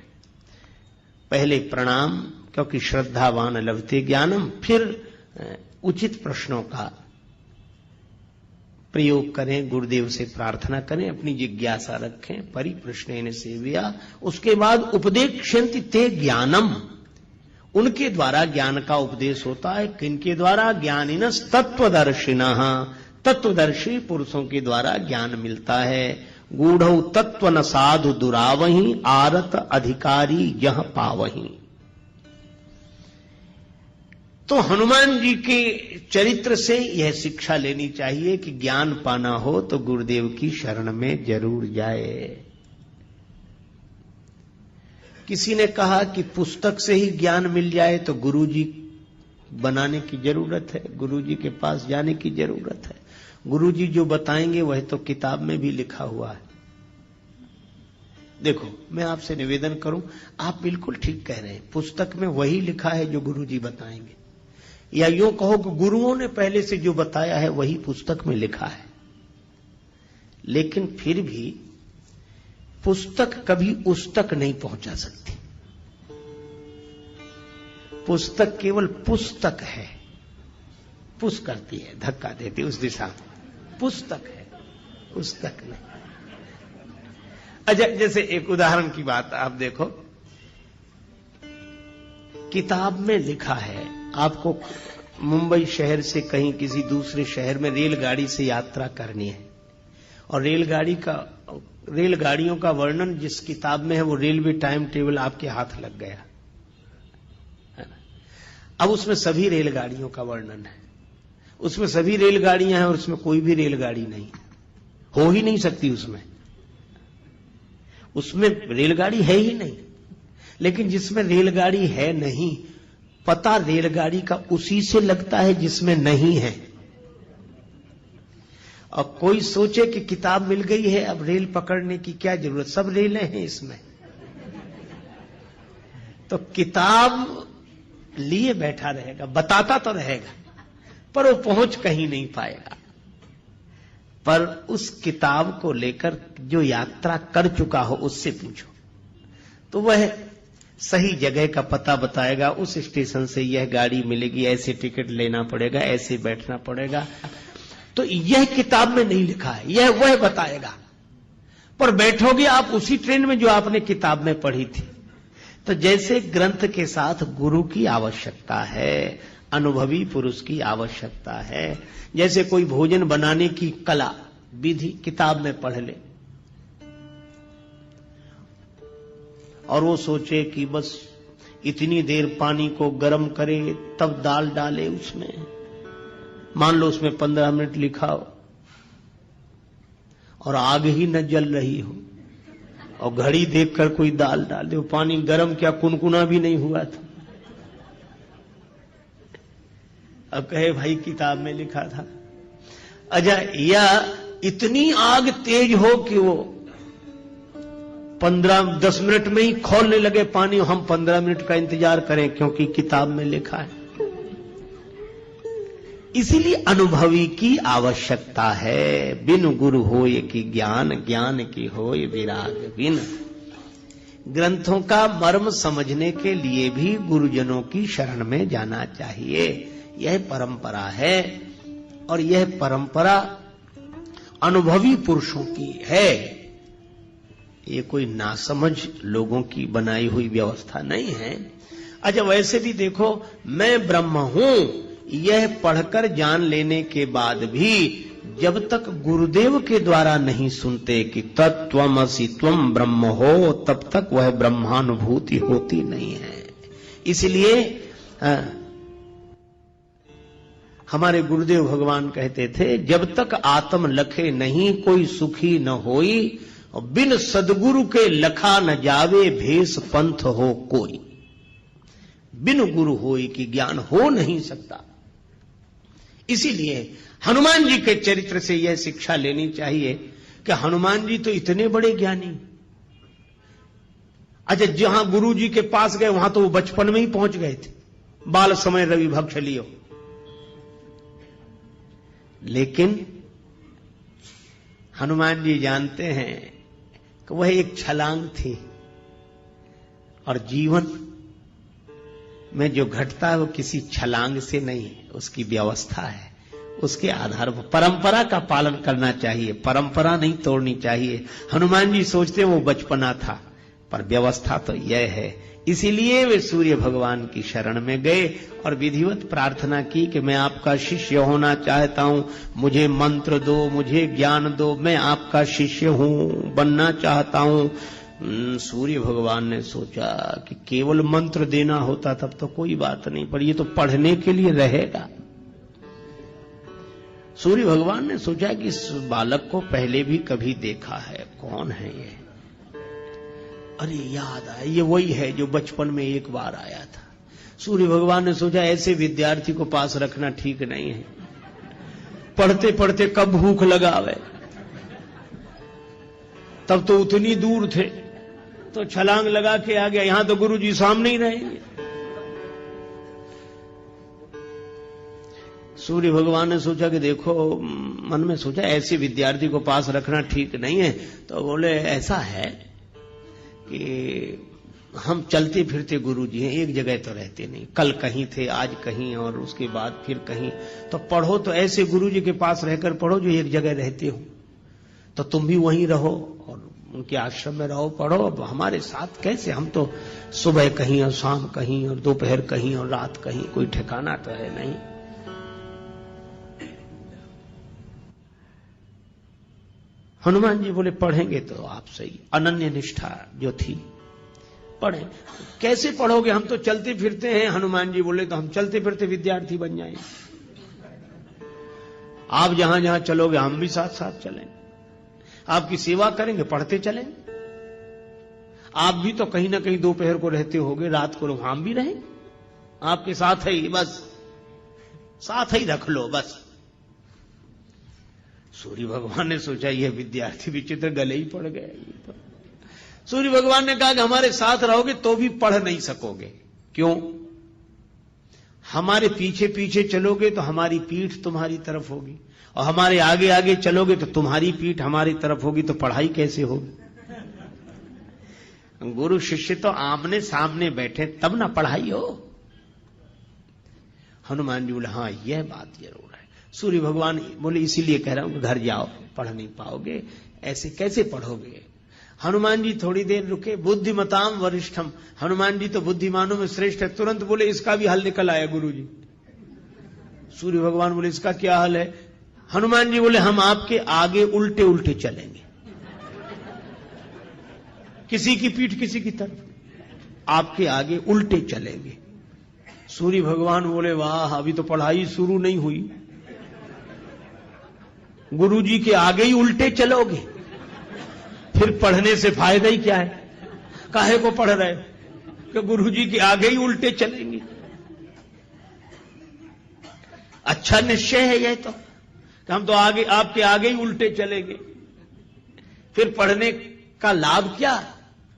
पहले प्रणाम, क्योंकि श्रद्धावान लभते ज्ञानम, फिर उचित प्रश्नों का प्रयोग करें, गुरुदेव से प्रार्थना करें, अपनी जिज्ञासा रखें। परिप्रश्नेन सेव्या, उसके बाद उपदेक्ष्यन्ति ते ज्ञानम, उनके द्वारा ज्ञान का उपदेश होता है। किनके द्वारा? ज्ञानिनस् तत्वदर्शिनः, तत्वदर्शी पुरुषों के द्वारा ज्ञान मिलता है। गूढ़ौ तत्व न साधु दुरावही, आरत अधिकारी यह पावही। तो हनुमान जी के चरित्र से यह शिक्षा लेनी चाहिए कि ज्ञान पाना हो तो गुरुदेव की शरण में जरूर जाए। किसी ने कहा कि पुस्तक से ही ज्ञान मिल जाए तो गुरुजी बनाने की जरूरत है, गुरुजी के पास जाने की जरूरत है। गुरुजी जो बताएंगे वह तो किताब में भी लिखा हुआ है। देखो, मैं आपसे निवेदन करूं, आप बिल्कुल ठीक कह रहे हैं, पुस्तक में वही लिखा है जो गुरुजी बताएंगे, या यूं कहो कि गुरुओं ने पहले से जो बताया है वही पुस्तक में लिखा है। लेकिन फिर भी पुस्तक कभी उस तक नहीं पहुंचा सकती। पुस्तक केवल पुस्तक है, पुश करती है, धक्का देती है उस दिशा में, पुस्तक है, पुस्तक नहीं। अच्छा, जैसे एक उदाहरण की बात आप देखो, किताब में लिखा है आपको मुंबई शहर से कहीं किसी दूसरे शहर में रेलगाड़ी से यात्रा करनी है, और रेलगाड़ियों का वर्णन जिस किताब में है वो रेलवे टाइम टेबल आपके हाथ लग गया है ना। अब उसमें सभी रेलगाड़ियों का वर्णन है, उसमें सभी रेलगाड़ियां हैं और उसमें कोई भी रेलगाड़ी नहीं, हो ही नहीं सकती उसमें रेलगाड़ी है ही नहीं। लेकिन जिसमें रेलगाड़ी है नहीं, पता रेलगाड़ी का उसी से लगता है जिसमें नहीं है। और कोई सोचे कि किताब मिल गई है, अब रेल पकड़ने की क्या जरूरत, सब रेलें हैं इसमें। तो किताब लिए बैठा रहेगा, बताता तो रहेगा, पर वो पहुंच कहीं नहीं पाएगा। पर उस किताब को लेकर जो यात्रा कर चुका हो उससे पूछो तो वह सही जगह का पता बताएगा। उस स्टेशन से यह गाड़ी मिलेगी, ऐसे टिकट लेना पड़ेगा, ऐसे बैठना पड़ेगा। तो यह किताब में नहीं लिखा है, यह वह बताएगा। पर बैठोगे आप उसी ट्रेन में जो आपने किताब में पढ़ी थी। तो जैसे ग्रंथ के साथ गुरु की आवश्यकता है, अनुभवी पुरुष की आवश्यकता है। जैसे कोई भोजन बनाने की कला विधि किताब में पढ़ ले और वो सोचे कि बस इतनी देर पानी को गर्म करे तब दाल डाले उसमें, मान लो उसमें 15 मिनट लिखा हो और आग ही न जल रही हो और घड़ी देखकर कोई दाल डाल दे, पानी गर्म क्या कुनकुना भी नहीं हुआ था। अब कहे भाई किताब में लिखा था। अच्छा, या इतनी आग तेज हो कि वो 15-10 मिनट में ही खौलने लगे पानी, हम 15 मिनट का इंतजार करें क्योंकि किताब में लिखा है। इसीलिए अनुभवी की आवश्यकता है। बिन गुरु होय कि ज्ञान, ज्ञान की होय विराग बिन। ग्रंथों का मर्म समझने के लिए भी गुरुजनों की शरण में जाना चाहिए। यह परंपरा है और यह परंपरा अनुभवी पुरुषों की है। ये कोई नासमझ लोगों की बनाई हुई व्यवस्था नहीं है। अच्छा, वैसे भी देखो, मैं ब्रह्म हूं यह पढ़कर जान लेने के बाद भी जब तक गुरुदेव के द्वारा नहीं सुनते कि तत्त्वमसि त्वं ब्रह्म हो, तब तक वह ब्रह्मानुभूति होती नहीं है। इसलिए हमारे गुरुदेव भगवान कहते थे, जब तक आत्म लखे नहीं कोई सुखी न होई, और बिन सदगुरु के लखा न जावे भेष पंथ हो कोई। बिन गुरु होई कि ज्ञान हो नहीं सकता। इसीलिए हनुमान जी के चरित्र से यह शिक्षा लेनी चाहिए कि हनुमान जी तो इतने बड़े ज्ञानी, अच्छा, जहां गुरु जी के पास गए वहां तो वो बचपन में ही पहुंच गए थे, बाल समय रवि भक्ष लियो। लेकिन हनुमान जी जानते हैं कि वह एक छलांग थी, और जीवन में जो घटता है वो किसी छलांग से नहीं, उसकी व्यवस्था है, उसके आधार पर परंपरा का पालन करना चाहिए, परंपरा नहीं तोड़नी चाहिए। हनुमान जी सोचते वो बचपना था, पर व्यवस्था तो यह है। इसीलिए वे सूर्य भगवान की शरण में गए और विधिवत प्रार्थना की कि मैं आपका शिष्य होना चाहता हूं, मुझे मंत्र दो, मुझे ज्ञान दो, मैं आपका शिष्य हूं, बनना चाहता हूं। सूर्य भगवान ने सोचा कि केवल मंत्र देना होता तब तो कोई बात नहीं, पर ये तो पढ़ने के लिए रहेगा। सूर्य भगवान ने सोचा कि इस बालक को पहले भी कभी देखा है, कौन है ये? अरे याद आया, ये वही है जो बचपन में एक बार आया था। सूर्य भगवान ने सोचा ऐसे विद्यार्थी को पास रखना ठीक नहीं है, पढ़ते पढ़ते कब भूख लगावे। तब तो उतनी दूर थे, तो छलांग लगा के आ गया, यहां तो गुरु जी सामने ही रहेंगे। सूर्य भगवान ने सोचा कि देखो, मन में सोचा ऐसे विद्यार्थी को पास रखना ठीक नहीं है। तो बोले ऐसा है कि हम चलते फिरते गुरु जी हैं, एक जगह तो रहते नहीं, कल कहीं थे, आज कहीं, और उसके बाद फिर कहीं। तो पढ़ो तो ऐसे गुरु जी के पास रहकर पढ़ो जो एक जगह रहते हो, तो तुम भी वहीं रहो और उनके आश्रम में रहो, पढ़ो। अब हमारे साथ कैसे, हम तो सुबह कहीं और शाम कहीं और दोपहर कहीं और रात कहीं, कोई ठिकाना तो है नहीं। हनुमान जी बोले पढ़ेंगे तो आप सही, अनन्य निष्ठा जो थी, पढ़े। कैसे पढ़ोगे, हम तो चलते फिरते हैं। हनुमान जी बोले तो हम चलते फिरते विद्यार्थी बन जाएंगे, आप जहां जहां चलोगे हम भी साथ साथ चलेंगे, आपकी सेवा करेंगे, पढ़ते चलेंगे। आप भी तो कहीं ना कहीं दोपहर को रहते होगे, रात को हम भी रहेंगे आपके साथ ही, बस साथ ही रख लो बस। सूर्य भगवान ने सोचा यह विद्यार्थी विचित्र, गले ही पड़ गए। सूर्य भगवान ने कहा कि हमारे साथ रहोगे तो भी पढ़ नहीं सकोगे। क्यों? हमारे पीछे पीछे चलोगे तो हमारी पीठ तुम्हारी तरफ होगी, और हमारे आगे आगे चलोगे तो तुम्हारी पीठ हमारी तरफ होगी, तो पढ़ाई कैसे होगी? गुरु शिष्य तो आमने सामने बैठे तब ना पढ़ाई हो। हनुमान जी बोले हाँ यह बात जरूर है। सूर्य भगवान बोले इसीलिए कह रहा हूं कि घर जाओ, पढ़ नहीं पाओगे, ऐसे कैसे पढ़ोगे? हनुमान जी थोड़ी देर रुके। बुद्धिमताम वरिष्ठम, हनुमान जी तो बुद्धिमानों में श्रेष्ठ है। तुरंत बोले इसका भी हल निकल आया गुरु जी। सूर्य भगवान बोले इसका क्या हल है? हनुमान जी बोले हम आपके आगे उल्टे उल्टे चलेंगे, किसी की पीठ किसी की तरफ, आपके आगे उल्टे चलेंगे। सूर्य भगवान बोले वाह, अभी तो पढ़ाई शुरू नहीं हुई, गुरुजी के आगे ही उल्टे चलोगे, फिर पढ़ने से फायदा ही क्या है? काहे को पढ़ रहे कि गुरुजी के आगे ही उल्टे चलेंगे? अच्छा निश्चय है यह तो कि हम तो आगे आपके आगे ही उल्टे चलेंगे, फिर पढ़ने का लाभ क्या,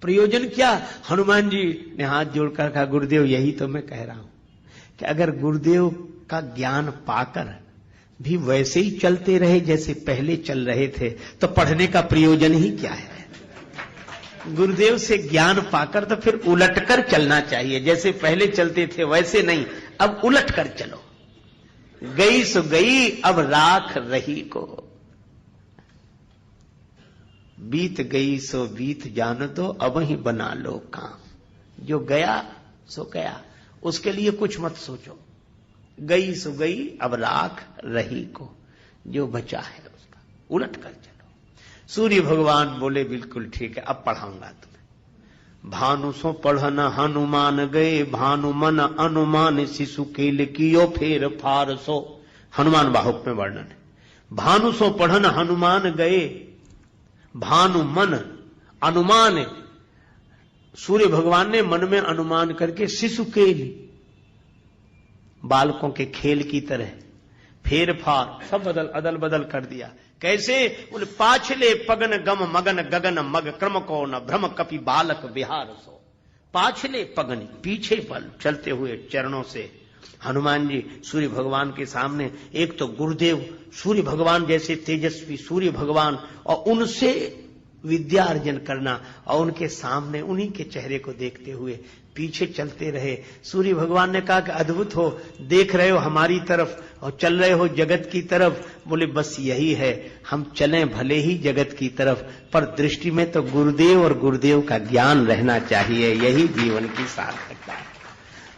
प्रयोजन क्या? हनुमान जी ने हाथ जोड़कर कहा गुरुदेव यही तो मैं कह रहा हूं कि अगर गुरुदेव का ज्ञान पाकर भी वैसे ही चलते रहे जैसे पहले चल रहे थे तो पढ़ने का प्रयोजन ही क्या है? गुरुदेव से ज्ञान पाकर तो फिर उलटकर चलना चाहिए, जैसे पहले चलते थे वैसे नहीं, अब उलटकर चलो। गई सो गई अब राख रही को, बीत गई सो बीत जान दो अब ही बना लो काम। जो गया सो गया, उसके लिए कुछ मत सोचो। गई सो गई अब राख रही को, जो बचा है उसका उलट कर चलो। सूर्य भगवान बोले बिल्कुल ठीक है, अब पढ़ाऊंगा तुम्हें। भानु सो पढ़ना हनुमान गए, भानु मन अनुमान शिशु केल कियो फेर फार सो। हनुमान बाहुक में वर्णन है। भानु सो पढ़न हनुमान गए, भानु मन अनुमान, सूर्य भगवान ने मन में अनुमान करके शिशु केल, बालकों के खेल की तरह फेर फार सब अदल बदल कर दिया। कैसे? बोले पाछले पगन गम मगन गगन मग क्रम को न भ्रम कपि बालक बिहार सो। पाछले पगनी, पीछे पल चलते हुए चरणों से हनुमान जी सूर्य भगवान के सामने, एक तो गुरुदेव सूर्य भगवान जैसे तेजस्वी सूर्य भगवान, और उनसे विद्या अर्जन करना, और उनके सामने उन्हीं के चेहरे को देखते हुए पीछे चलते रहे। सूर्य भगवान ने कहा कि अद्भुत हो, देख रहे हो हमारी तरफ और चल रहे हो जगत की तरफ। बोले बस यही है, हम चलें भले ही जगत की तरफ, पर दृष्टि में तो गुरुदेव और गुरुदेव का ज्ञान रहना चाहिए, यही जीवन की सार्थकता है।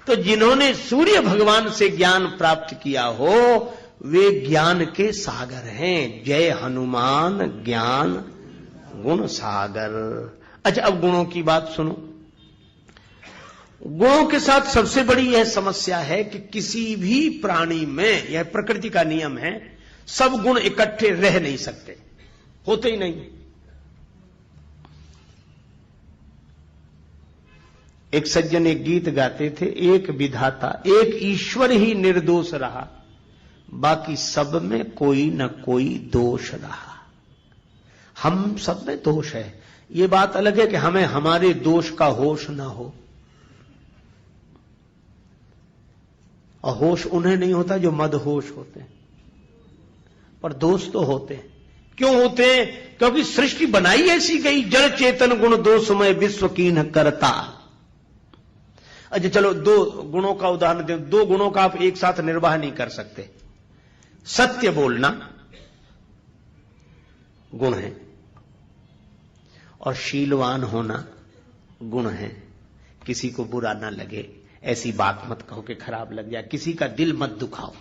तो जिन्होंने सूर्य भगवान से ज्ञान प्राप्त किया हो वे ज्ञान के सागर हैं। जय हनुमान ज्ञान गुण सागर। अच्छा, अब गुणों की बात सुनो। गुणों के साथ सबसे बड़ी यह समस्या है कि किसी भी प्राणी में, यह प्रकृति का नियम है, सब गुण इकट्ठे रह नहीं सकते, होते ही नहीं। एक सज्जन एक गीत गाते थे, एक विधाता एक ईश्वर ही निर्दोष रहा, बाकी सब में कोई न कोई दोष रहा। हम सब में दोष है, ये बात अलग है कि हमें हमारे दोष का होश न हो, और होश उन्हें नहीं होता जो मदहोश होते हैं, पर दोष तो होते हैं। क्यों होते हैं? क्योंकि सृष्टि बनाई ऐसी गई, जड़ चेतन गुण दोषमय विश्व कीन्ह करता। अच्छा चलो, दो गुणों का उदाहरण दें। दो गुणों का आप एक साथ निर्वाह नहीं कर सकते। सत्य बोलना गुण है, और शीलवान होना गुण है। किसी को बुरा ना लगे, ऐसी बात मत कहो कि खराब लग जाए, किसी का दिल मत दुखाओ।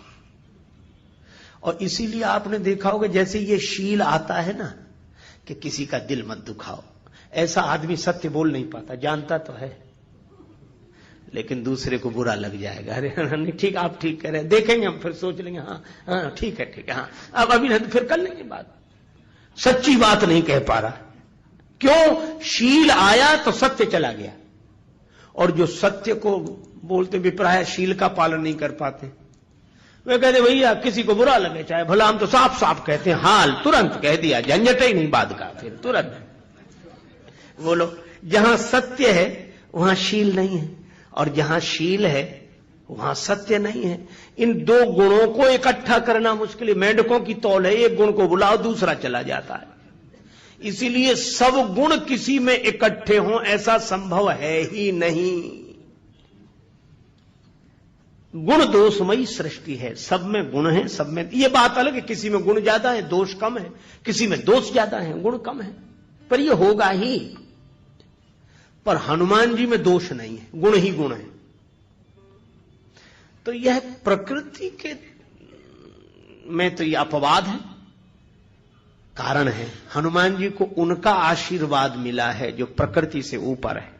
और इसीलिए आपने देखा होगा, जैसे ये शील आता है ना कि किसी का दिल मत दुखाओ, ऐसा आदमी सत्य बोल नहीं पाता। जानता तो है लेकिन दूसरे को बुरा लग जाएगा। अरे नहीं ठीक, आप ठीक कह रहे हैं, देखेंगे हम, फिर सोच लेंगे हाँ हाँ ठीक है हाँ, अब अभी नहीं, फिर कर लेंगे बात। सच्ची बात नहीं कह पा रहा। क्यों? शील आया तो सत्य चला गया, और जो सत्य को बोलते विप्राय शील का पालन नहीं कर पाते, वे कहते भैया किसी को बुरा लगे चाहे भला, हम तो साफ साफ कहते हैं, हाल तुरंत कह दिया, झंझट ही नहीं बात का, फिर तुरंत बोलो। जहां सत्य है वहां शील नहीं है, और जहां शील है वहां सत्य नहीं है। इन दो गुणों को इकट्ठा करना मुश्किल है। मेंढकों की तौल है, एक गुण को बुलाओ दूसरा चला जाता है। इसीलिए सब गुण किसी में इकट्ठे हों ऐसा संभव है ही नहीं। गुण दोषमयी सृष्टि है, सब में गुण है, सब में। ये बात अलग है, किसी में गुण ज्यादा है दोष कम है, किसी में दोष ज्यादा है गुण कम है, पर यह होगा ही। पर हनुमान जी में दोष नहीं है, गुण ही गुण है। तो यह प्रकृति के में तो यह अपवाद है, कारण है। हनुमान जी को उनका आशीर्वाद मिला है जो प्रकृति से ऊपर है।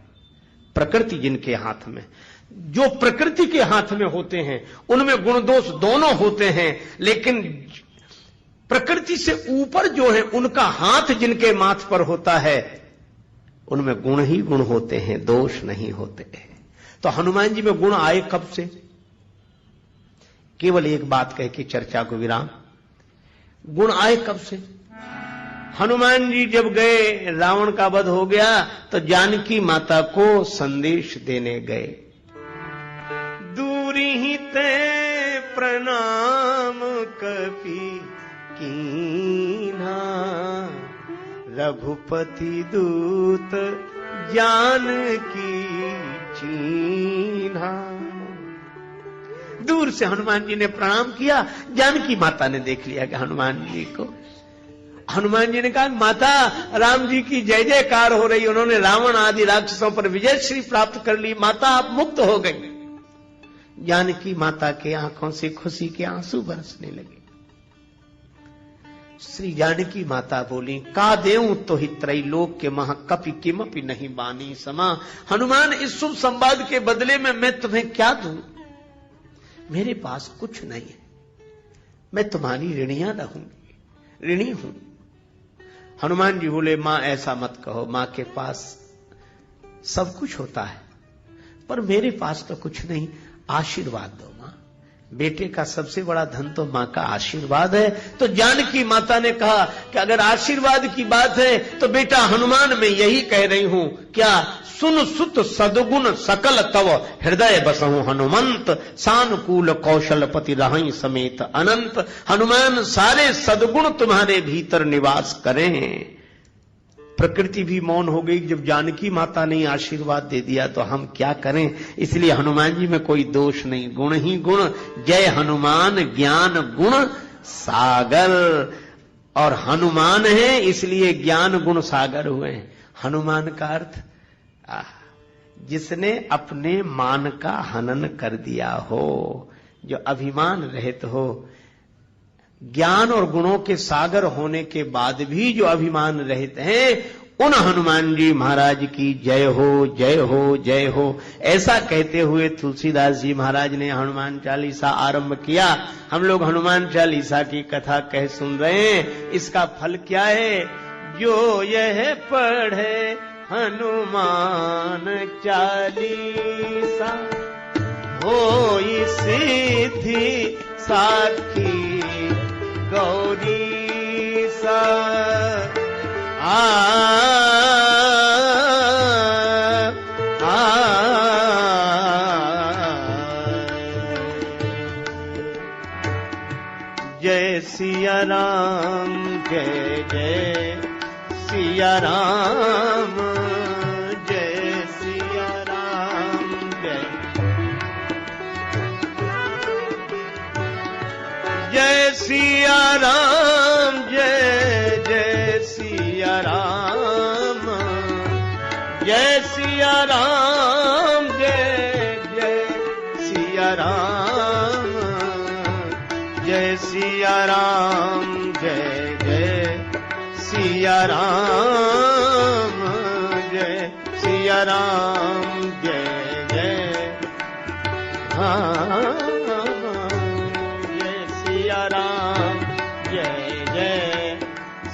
प्रकृति जिनके हाथ में, जो प्रकृति के हाथ में होते हैं उनमें गुण दोष दोनों होते हैं, लेकिन प्रकृति से ऊपर जो है उनका हाथ जिनके माथ पर होता है उनमें गुण ही गुण होते हैं, दोष नहीं होते। तो हनुमान जी में गुण आए कब से? केवल एक बात कह के चर्चा को विराम। गुण आए कब से? हनुमान जी जब गए, रावण का वध हो गया, तो जानकी माता को संदेश देने गए। दूरी ही ते प्रणाम कपि कीन्हा, रघुपति दूत जानकी चीन्हा। दूर से हनुमान जी ने प्रणाम किया। जानकी माता ने देख लिया कि हनुमान जी को। हनुमान जी ने कहा माता राम जी की जय जयकार हो रही, उन्होंने रावण आदि राक्षसों पर विजय श्री प्राप्त कर ली, माता आप मुक्त हो गई। जानकी माता के आंखों से खुशी के आंसू बरसने लगे। श्री जानकी माता बोली, का देऊं तो ही त्रैलोक के महा कपि किमपि नहीं बानी समा। हनुमान इस शुभ संवाद के बदले में मैं तुम्हें क्या दूं? मेरे पास कुछ नहीं है, मैं तुम्हारी ऋणिया रहूंगी, ऋणी हूं। हनुमान जी बोले मां ऐसा मत कहो, मां के पास सब कुछ होता है पर मेरे पास तो कुछ नहीं, आशीर्वाद दो मां। बेटे का सबसे बड़ा धन तो मां का आशीर्वाद है। तो जानकी माता ने कहा कि अगर आशीर्वाद की बात है तो बेटा हनुमान मैं यही कह रही हूं, क्या सुन सुत सदगुण सकल तव हृदय बसहु हनुमंत, सानुकूल कौशलपति रहई समेत अनंत। हनुमान सारे सदगुण तुम्हारे भीतर निवास करें। प्रकृति भी मौन हो गई। जब जानकी माता ने आशीर्वाद दे दिया तो हम क्या करें। इसलिए हनुमान जी में कोई दोष नहीं, गुण ही गुण। जय हनुमान ज्ञान गुण सागर। और हनुमान है इसलिए ज्ञान गुण सागर हुए। हनुमान का अर्थ जिसने अपने मान का हनन कर दिया हो, जो अभिमान रहित हो। ज्ञान और गुणों के सागर होने के बाद भी जो अभिमान रहित हैं, उन हनुमान जी महाराज की जय हो, जय हो, जय हो। ऐसा कहते हुए तुलसीदास जी महाराज ने हनुमान चालीसा आरंभ किया। हम लोग हनुमान चालीसा की कथा कह सुन रहे हैं। इसका फल क्या है? जो यह पढ़े हनुमान चालीसा, होई सिद्धि साखी गौरी सा। जय सिया राम, जय जय सिया राम, जय सिया राम, जय सिया राम, जय जय सिया राम, जय सिया राम, जय जय सिया राम, जय सिया राम, जय जय सिया राम, जय सिया राम, जय जय सिया राम, जय जय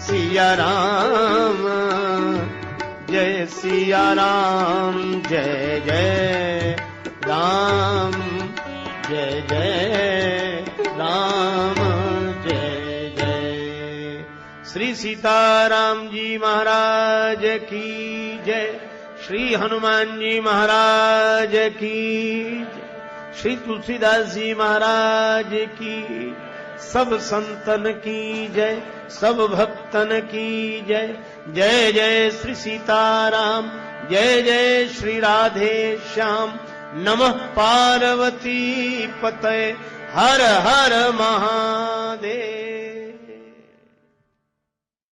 सिया राम, जय सिया राम, जय जय राम, जय जय राम, जय जय। श्री सीताराम जी महाराज की जय। श्री हनुमान जी महाराज की जय। श्री तुलसीदास जी महाराज की। सब संतन की जय, सब भक्तन की जय। जय जय श्री सीताराम, जय जय श्री राधे श्याम। नमः पार्वती पतये, हर हर महादेव।